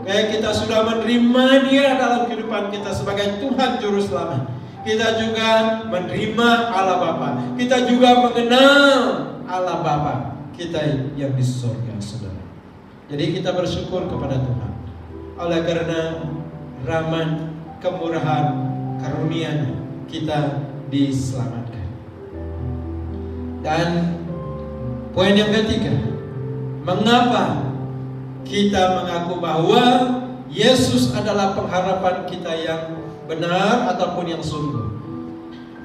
kayak kita sudah menerima Dia dalam kehidupan kita sebagai Tuhan Juru Selamat, kita juga menerima Allah Bapa. Kita juga mengenal Allah Bapa kita yang di surga, saudara. Jadi kita bersyukur kepada Tuhan oleh karena rahmat, kemurahan, karunia-Nya kita diselamatkan. Dan poin yang ketiga, mengapa kita mengaku bahwa Yesus adalah pengharapan kita yang benar ataupun yang sungguh.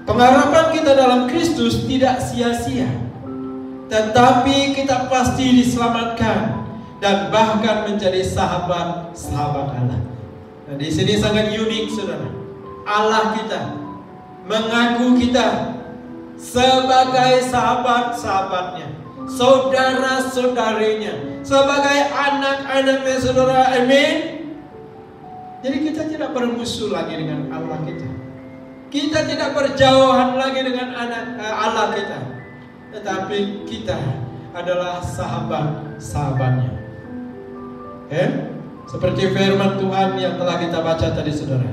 Pengharapan kita dalam Kristus tidak sia-sia, tetapi kita pasti diselamatkan dan bahkan menjadi sahabat-sahabat Allah. Nah, di sini sangat unik, saudara. Allah kita mengaku kita sebagai sahabat-sahabatnya, saudara-saudarinya, sebagai anak-anaknya, saudara. Amin. Jadi kita tidak bermusuh lagi dengan Allah kita. Kita tidak berjauhan lagi dengan Allah kita. Tetapi kita adalah sahabat-sahabatnya. Seperti firman Tuhan yang telah kita baca tadi, saudara.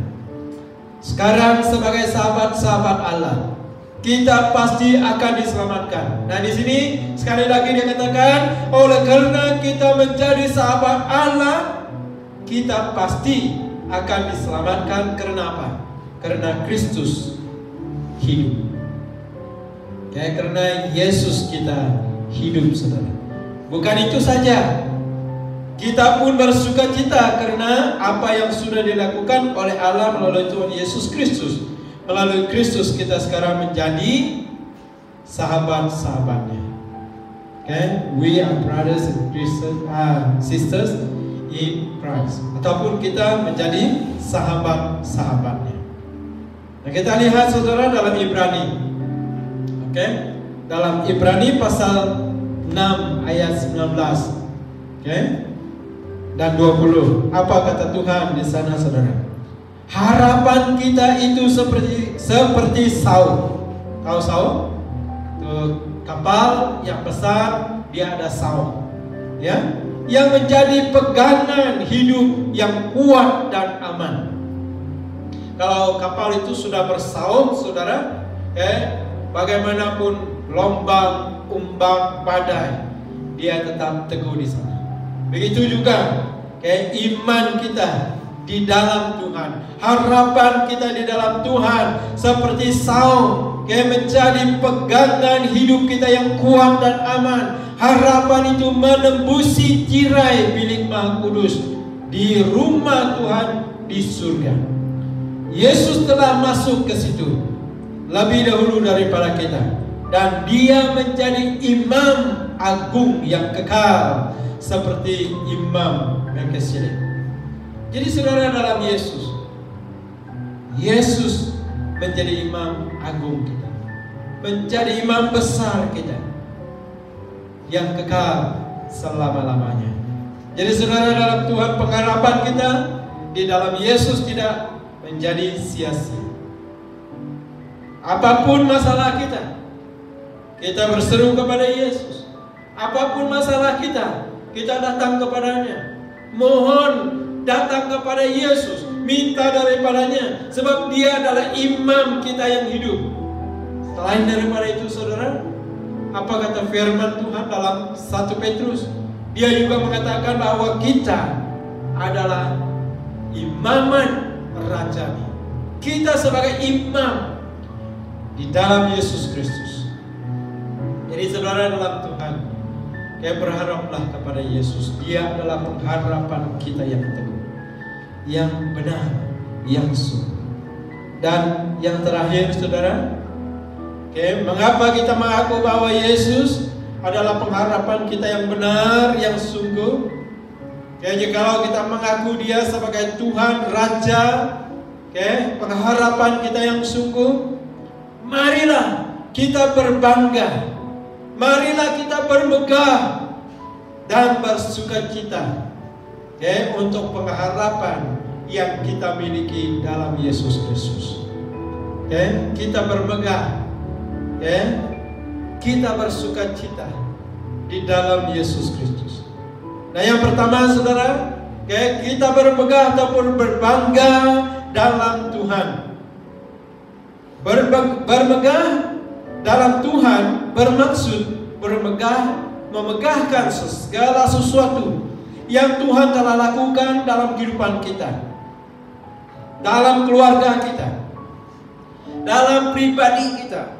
Sekarang sebagai sahabat-sahabat Allah, kita pasti akan diselamatkan. Nah, di sini sekali lagi dia katakan, oleh karena kita menjadi sahabat Allah, kita pasti akan diselamatkan. Karena apa? Karena Kristus hidup. Karena Yesus kita hidup, saudara. Bukan itu saja, kita pun bersuka cita karena apa yang sudah dilakukan oleh Allah melalui Tuhan Yesus Kristus. Melalui Kristus kita sekarang menjadi sahabat-sahabatnya. We are brothers and sisters in Christ. Ataupun kita menjadi sahabat-sahabatnya. Nah, kita lihat, saudara, dalam Ibrani. Dalam Ibrani pasal 6 ayat 19. Dan 20. Apa kata Tuhan di sana, saudara? Harapan kita itu seperti Saul. Tahu Saul? Itu kapal yang besar, dia ada Saul. Ya, yang menjadi pegangan hidup yang kuat dan aman. Kalau kapal itu sudah bersaut, saudara, bagaimanapun lombang, umbang, badai, dia tetap teguh di sana. Begitu juga iman kita di dalam Tuhan, harapan kita di dalam Tuhan seperti Saul, menjadi pegangan hidup kita yang kuat dan aman. Harapan itu menembusi tirai bilik Maha Kudus di rumah Tuhan di surga. Yesus telah masuk ke situ lebih dahulu daripada kita, dan Dia menjadi imam agung yang kekal seperti Imam Melkisedek. Jadi saudara, dalam Yesus menjadi imam agung kita, menjadi imam besar kita yang kekal selama-lamanya. Jadi saudara, dalam Tuhan pengharapan kita di dalam Yesus tidak menjadi sia-sia. Apapun masalah kita, kita berseru kepada Yesus. Apapun masalah kita, kita datang kepadanya. Mohon datang kepada Yesus, minta daripadanya, sebab Dia adalah imam kita yang hidup. Selain daripada itu, saudara, apa kata firman Tuhan dalam 1 Petrus? Dia juga mengatakan bahwa kita adalah imaman rajani. Kita sebagai imam di dalam Yesus Kristus. Jadi saudara, dalam Tuhan, berharaplah kepada Yesus. Dia adalah pengharapan kita yang teguh, yang benar, yang sungguh. Dan yang terakhir, saudara, mengapa kita mengaku bahwa Yesus adalah pengharapan kita yang benar, yang sungguh? Jikalau kita mengaku Dia sebagai Tuhan, Raja, pengharapan kita yang sungguh, marilah kita berbangga, marilah kita bermegah dan bersukacita untuk pengharapan yang kita miliki dalam Yesus Kristus. Kita bermegah, kita bersukacita di dalam Yesus Kristus. Nah, yang pertama saudara, kita bermegah ataupun berbangga dalam Tuhan. Bermegah dalam Tuhan bermaksud memegahkan segala sesuatu yang Tuhan telah lakukan dalam kehidupan kita, dalam keluarga kita, dalam pribadi kita,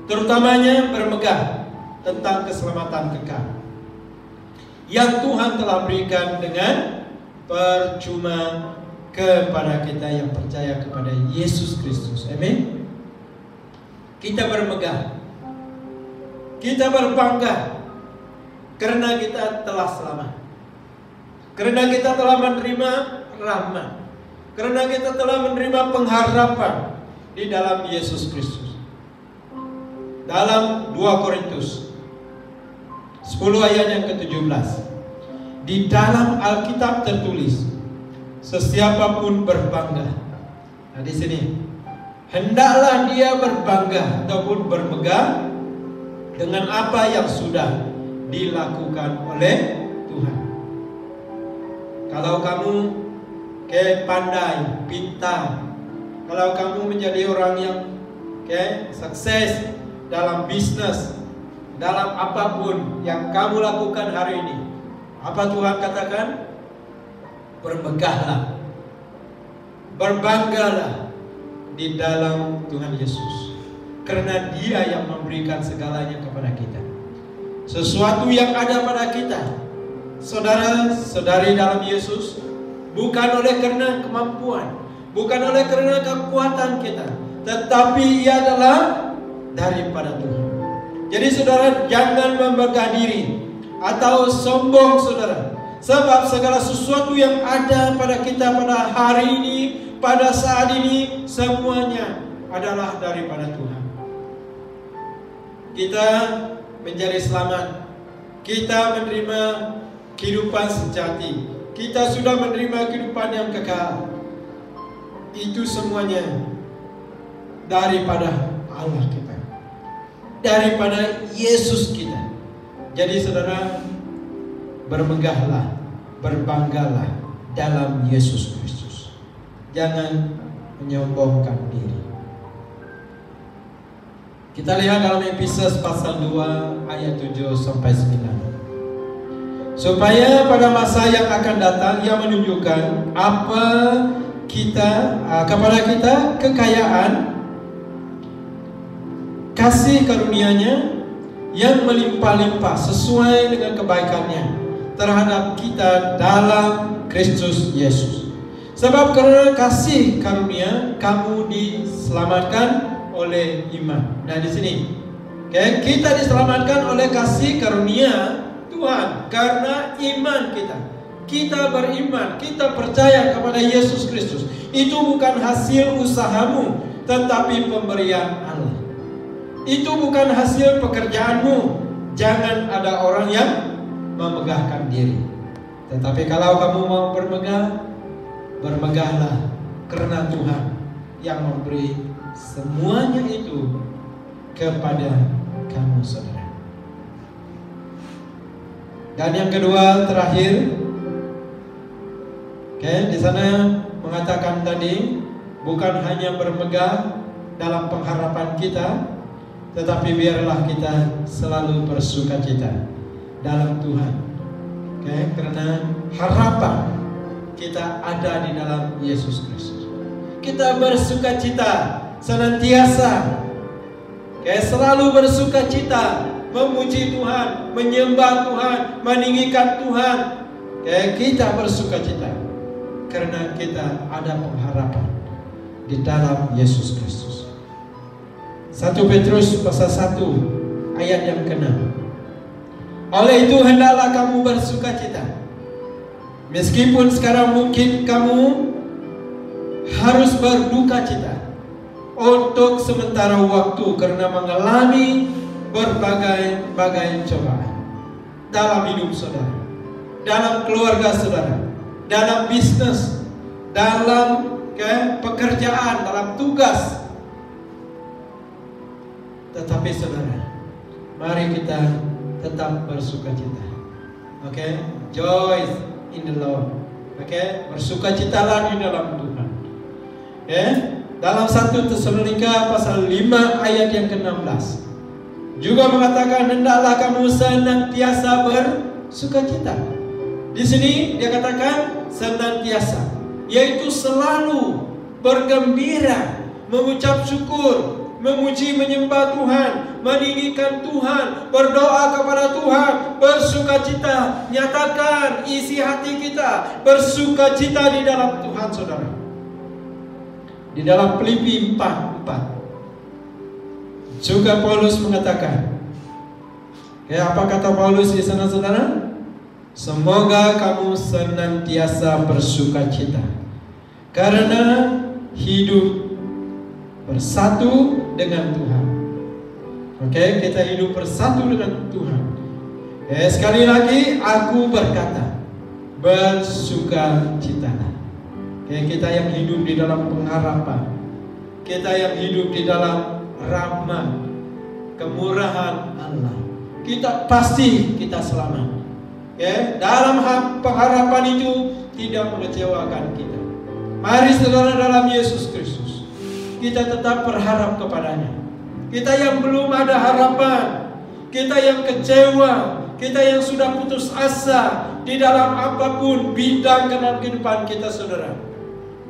terutamanya bermegah tentang keselamatan kekal yang Tuhan telah berikan dengan percuma kepada kita yang percaya kepada Yesus Kristus. Amin. Kita bermegah, kita berbangga karena kita telah selamat, karena kita telah menerima rahmat, karena kita telah menerima pengharapan di dalam Yesus Kristus. Dalam 2 Korintus 10 ayat yang ke-17, di dalam Alkitab tertulis, sesiapapun berbangga. Nah, di sini hendaklah dia berbangga ataupun bermegah dengan apa yang sudah dilakukan oleh Tuhan. Kalau kamu pandai, pintar, kalau kamu menjadi orang yang sukses dalam bisnis, dalam apapun yang kamu lakukan hari ini, apa Tuhan katakan? Bermegahlah, berbanggalah di dalam Tuhan Yesus, karena Dia yang memberikan segalanya kepada kita. Sesuatu yang ada pada kita, saudara-saudari dalam Yesus, bukan oleh karena kemampuan, bukan oleh karena kekuatan kita, tetapi ia adalah daripada Tuhan. Jadi saudara, jangan membangga diri atau sombong saudara, sebab segala sesuatu yang ada pada kita pada hari ini, pada saat ini, semuanya adalah daripada Tuhan. Kita menjadi selamat, kita menerima kehidupan sejati, kita sudah menerima kehidupan yang kekal. Itu semuanya daripada Allah kita, daripada Yesus kita. Jadi saudara, bermegahlah, berbanggalah dalam Yesus Kristus. Jangan menyombongkan diri. Kita lihat dalam Efesus pasal 2 ayat 7 sampai 9. Supaya pada masa yang akan datang Ia menunjukkan kepada kita kekayaan kasih karunia-Nya yang melimpah-limpah sesuai dengan kebaikan-Nya terhadap kita dalam Kristus Yesus. Sebab karena kasih karunia kamu diselamatkan oleh iman. Nah, di sini kita diselamatkan oleh kasih karunia Tuhan karena iman kita. Kita beriman, kita percaya kepada Yesus Kristus. Itu bukan hasil usahamu, tetapi pemberian Allah. Itu bukan hasil pekerjaanmu. Jangan ada orang yang memegahkan diri. Tetapi kalau kamu mau bermegah, bermegahlah karena Tuhan yang memberi semuanya itu kepada kamu, saudara. Dan yang kedua, terakhir, di sana mengatakan tadi, bukan hanya bermegah dalam pengharapan kita, tetapi biarlah kita selalu bersukacita dalam Tuhan. Karena harapan kita ada di dalam Yesus Kristus. Kita bersukacita senantiasa, selalu bersukacita, memuji Tuhan, menyembah Tuhan, meninggikan Tuhan. Kita bersukacita karena kita ada pengharapan di dalam Yesus Kristus. 1 Petrus pasal 1 ayat yang ke-6. Oleh itu hendaklah kamu bersukacita Meskipun sekarang mungkin kamu harus berduka cita untuk sementara waktu karena mengalami berbagai cobaan dalam hidup saudara, dalam keluarga saudara, dalam bisnis, dalam pekerjaan, dalam tugas. Tetapi saudara, mari kita tetap bersukacita. Oke, joy in the Lord. Oke, bersukacitalah di dalam Tuhan. Oke, dalam 1 Tesalonika pasal 5 ayat yang ke-16 juga mengatakan, hendaklah kamu senantiasa bersukacita. Di sini dia katakan senantiasa, yaitu selalu bergembira, mengucap syukur, memuji menyembah Tuhan, meninggikan Tuhan, berdoa kepada Tuhan, bersukacita. Nyatakan isi hati kita bersukacita di dalam Tuhan, saudara. Di dalam Filipi 4:4 juga Paulus mengatakan, apa kata Paulus di sana, saudara? Semoga kamu senantiasa bersukacita karena hidup bersatu dengan Tuhan. Oke, kita hidup bersatu dengan Tuhan. Sekali lagi aku berkata, bersukacitalah. Kita yang hidup di dalam pengharapan, kita yang hidup di dalam rahmat, kemurahan Allah, kita pasti kita selamat. Dalam pengharapan itu tidak mengecewakan kita. Mari saudara, dalam Yesus Kristus kita tetap berharap kepadanya. Kita yang belum ada harapan, kita yang kecewa, kita yang sudah putus asa di dalam apapun bidang kehidupan kita, saudara,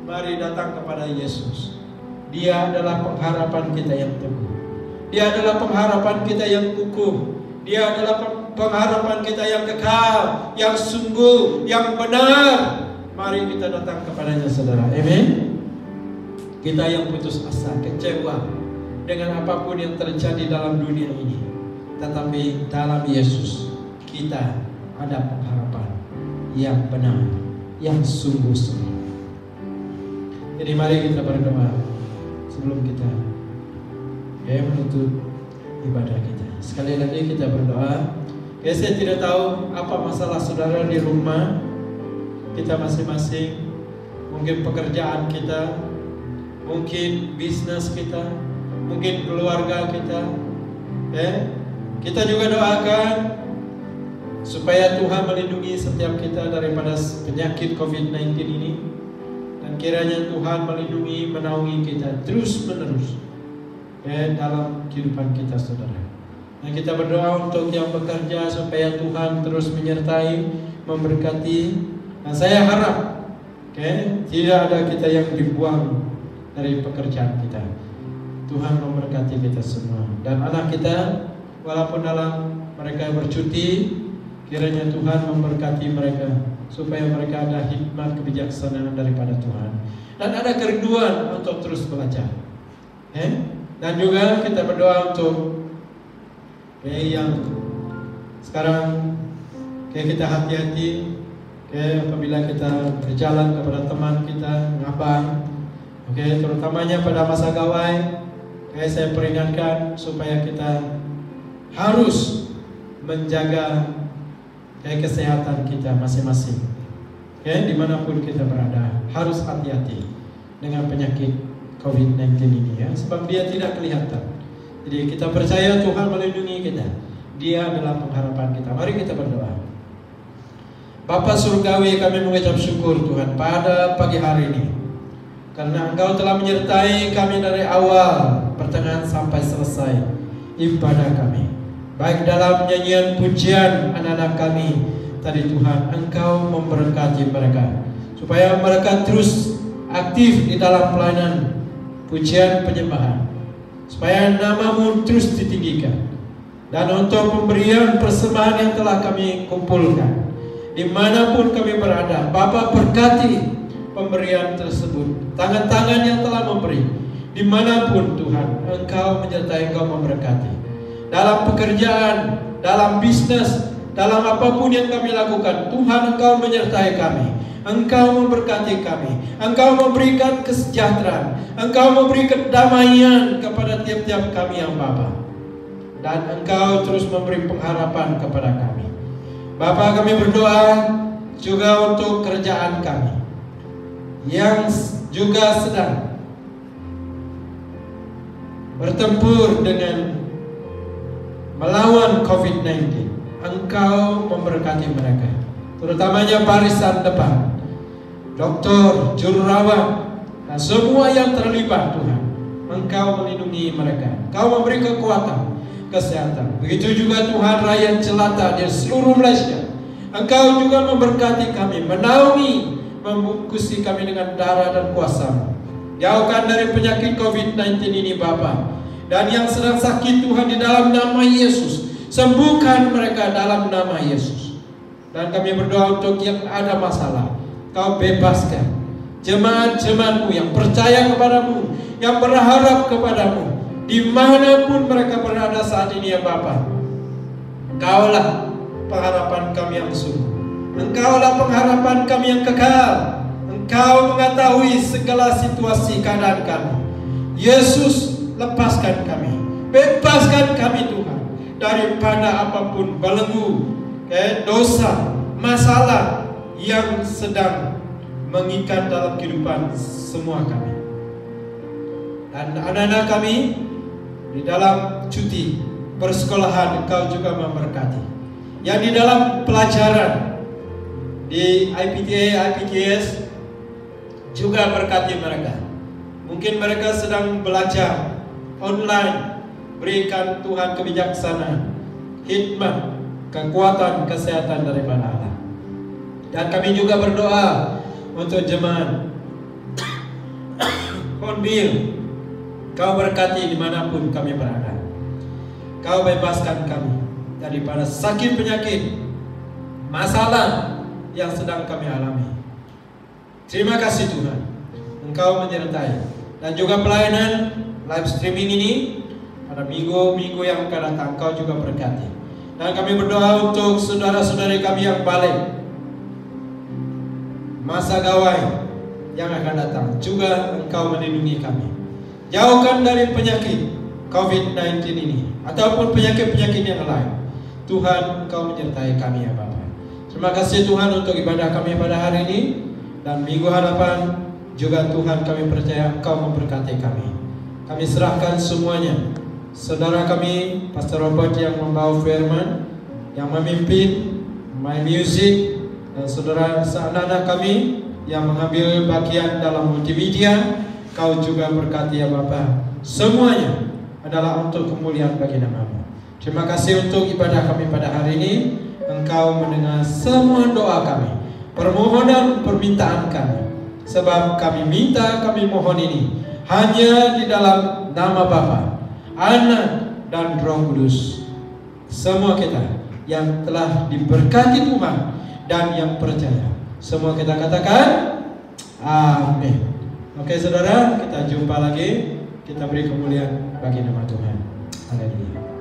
mari datang kepada Yesus. Dia adalah pengharapan kita yang teguh. Dia adalah pengharapan kita yang kukuh. Dia adalah pengharapan kita yang kekal, yang sungguh, yang benar. Mari kita datang kepadanya, saudara. Amin. Kita yang putus asa, kecewa dengan apapun yang terjadi dalam dunia ini, tetapi dalam Yesus kita ada pengharapan yang benar, yang sungguh-sungguh. Jadi mari kita berdoa sebelum kita menutup ibadah kita. Sekali lagi kita berdoa. Saya tidak tahu apa masalah saudara di rumah kita masing-masing. Mungkin pekerjaan kita, mungkin bisnis kita, mungkin keluarga kita. Kita juga doakan supaya Tuhan melindungi setiap kita daripada penyakit COVID-19 ini. Dan kiranya Tuhan melindungi, menaungi kita terus menerus dalam kehidupan kita, saudara. Dan kita berdoa untuk yang bekerja supaya Tuhan terus menyertai, memberkati. Dan saya harap tidak ada kita yang dibuang dari pekerjaan kita. Tuhan memberkati kita semua. Dan anak kita, walaupun dalam mereka bercuti, kiranya Tuhan memberkati mereka supaya mereka ada hikmat kebijaksanaan daripada Tuhan dan ada kerinduan untuk terus belajar. Dan juga kita berdoa untuk yang sekarang kita hati-hati apabila kita berjalan kepada teman kita, ngabang, terutamanya pada masa gawai. Saya peringatkan supaya kita harus menjaga kesehatan kita masing-masing. Dimanapun kita berada, harus hati-hati dengan penyakit COVID-19 ini, sebab dia tidak kelihatan. Jadi kita percaya Tuhan melindungi kita. Dia adalah pengharapan kita. Mari kita berdoa. Bapa Surgawi, kami mengucap syukur Tuhan pada pagi hari ini, karena Engkau telah menyertai kami dari awal, pertengahan sampai selesai ibadah kami. Baik dalam nyanyian pujian anak-anak kami tadi, Tuhan, Engkau memberkati mereka supaya mereka terus aktif di dalam pelayanan pujian penyembahan, supaya nama-Mu terus ditinggikan. Dan untuk pemberian persembahan yang telah kami kumpulkan, dimanapun kami berada, Bapa berkati pemberian tersebut, tangan-tangan yang telah memberi, dimanapun Tuhan, Engkau menyertai, Engkau memberkati. Dalam pekerjaan, dalam bisnis, dalam apapun yang kami lakukan, Tuhan Engkau menyertai kami. Engkau memberkati kami. Engkau memberikan kesejahteraan. Engkau memberi kedamaian kepada tiap-tiap kami yang Bapa. Dan Engkau terus memberi pengharapan kepada kami. Bapa, kami berdoa juga untuk kerajaan kami yang juga sedang bertempur dengan melawan COVID-19. Engkau memberkati mereka, terutamanya barisan depan, dokter, jururawat, dan semua yang terlibat. Tuhan, Engkau melindungi mereka. Engkau memberi kekuatan, kesehatan. Begitu juga Tuhan, rakyat jelata di seluruh Malaysia. Engkau juga memberkati kami, menaungi, membungkusi kami dengan darah dan kuasa. Jauhkan dari penyakit COVID-19 ini Bapa. Dan yang sedang sakit Tuhan, di dalam nama Yesus, sembuhkan mereka dalam nama Yesus. Dan kami berdoa untuk yang ada masalah, Kau bebaskan jemaat-jemaat-Mu yang percaya kepadamu, yang berharap kepadamu, dimanapun mereka berada saat ini ya Bapa. Engkaulah pengharapan kami yang sungguh. Engkaulah pengharapan kami yang kekal. Engkau mengetahui segala situasi keadaan kami. Yesus, lepaskan kami, bebaskan kami Tuhan daripada apapun belenggu, dosa, masalah yang sedang mengikat dalam kehidupan semua kami. Dan anak-anak kami di dalam cuti persekolahan, Engkau juga memberkati. Yang di dalam pelajaran di IPTA, IPTS, juga berkati mereka. Mungkin mereka sedang belajar online. Berikan Tuhan kebijaksanaan, hikmat, kekuatan, kesehatan daripada Allah. Dan kami juga berdoa untuk jemaat Hornbill. Kau berkati dimanapun kami berada. Kau bebaskan kami daripada sakit penyakit, masalah yang sedang kami alami. Terima kasih Tuhan, Engkau menyertai. Dan juga pelayanan live streaming ini pada minggu-minggu yang akan datang, Kau juga berkati. Dan kami berdoa untuk saudara-saudari kami yang balik masa gawai yang akan datang, juga Engkau melindungi kami. Jauhkan dari penyakit COVID-19 ini ataupun penyakit-penyakit yang lain. Tuhan, Engkau menyertai kami ya Bapa. Terima kasih Tuhan untuk ibadah kami pada hari ini. Dan minggu hadapan juga Tuhan, kami percaya Engkau memberkati kami. Kami serahkan semuanya. Saudara kami, Pastor Robert yang membawa firman, yang memimpin My Music, dan saudara anak-anak kami yang mengambil bagian dalam multimedia, Kau juga berkati ya Bapa. Semuanya adalah untuk kemuliaan bagi nama-Mu. Terima kasih untuk ibadah kami pada hari ini. Engkau mendengar semua doa kami, permohonan permintaan kami. Sebab kami minta, kami mohon ini hanya di dalam nama Bapa, Anak, dan Roh Kudus. Semua kita yang telah diberkati Tuhan dan yang percaya, semua kita katakan amin. Oke saudara, kita jumpa lagi. Kita beri kemuliaan bagi nama Tuhan. Haleluya.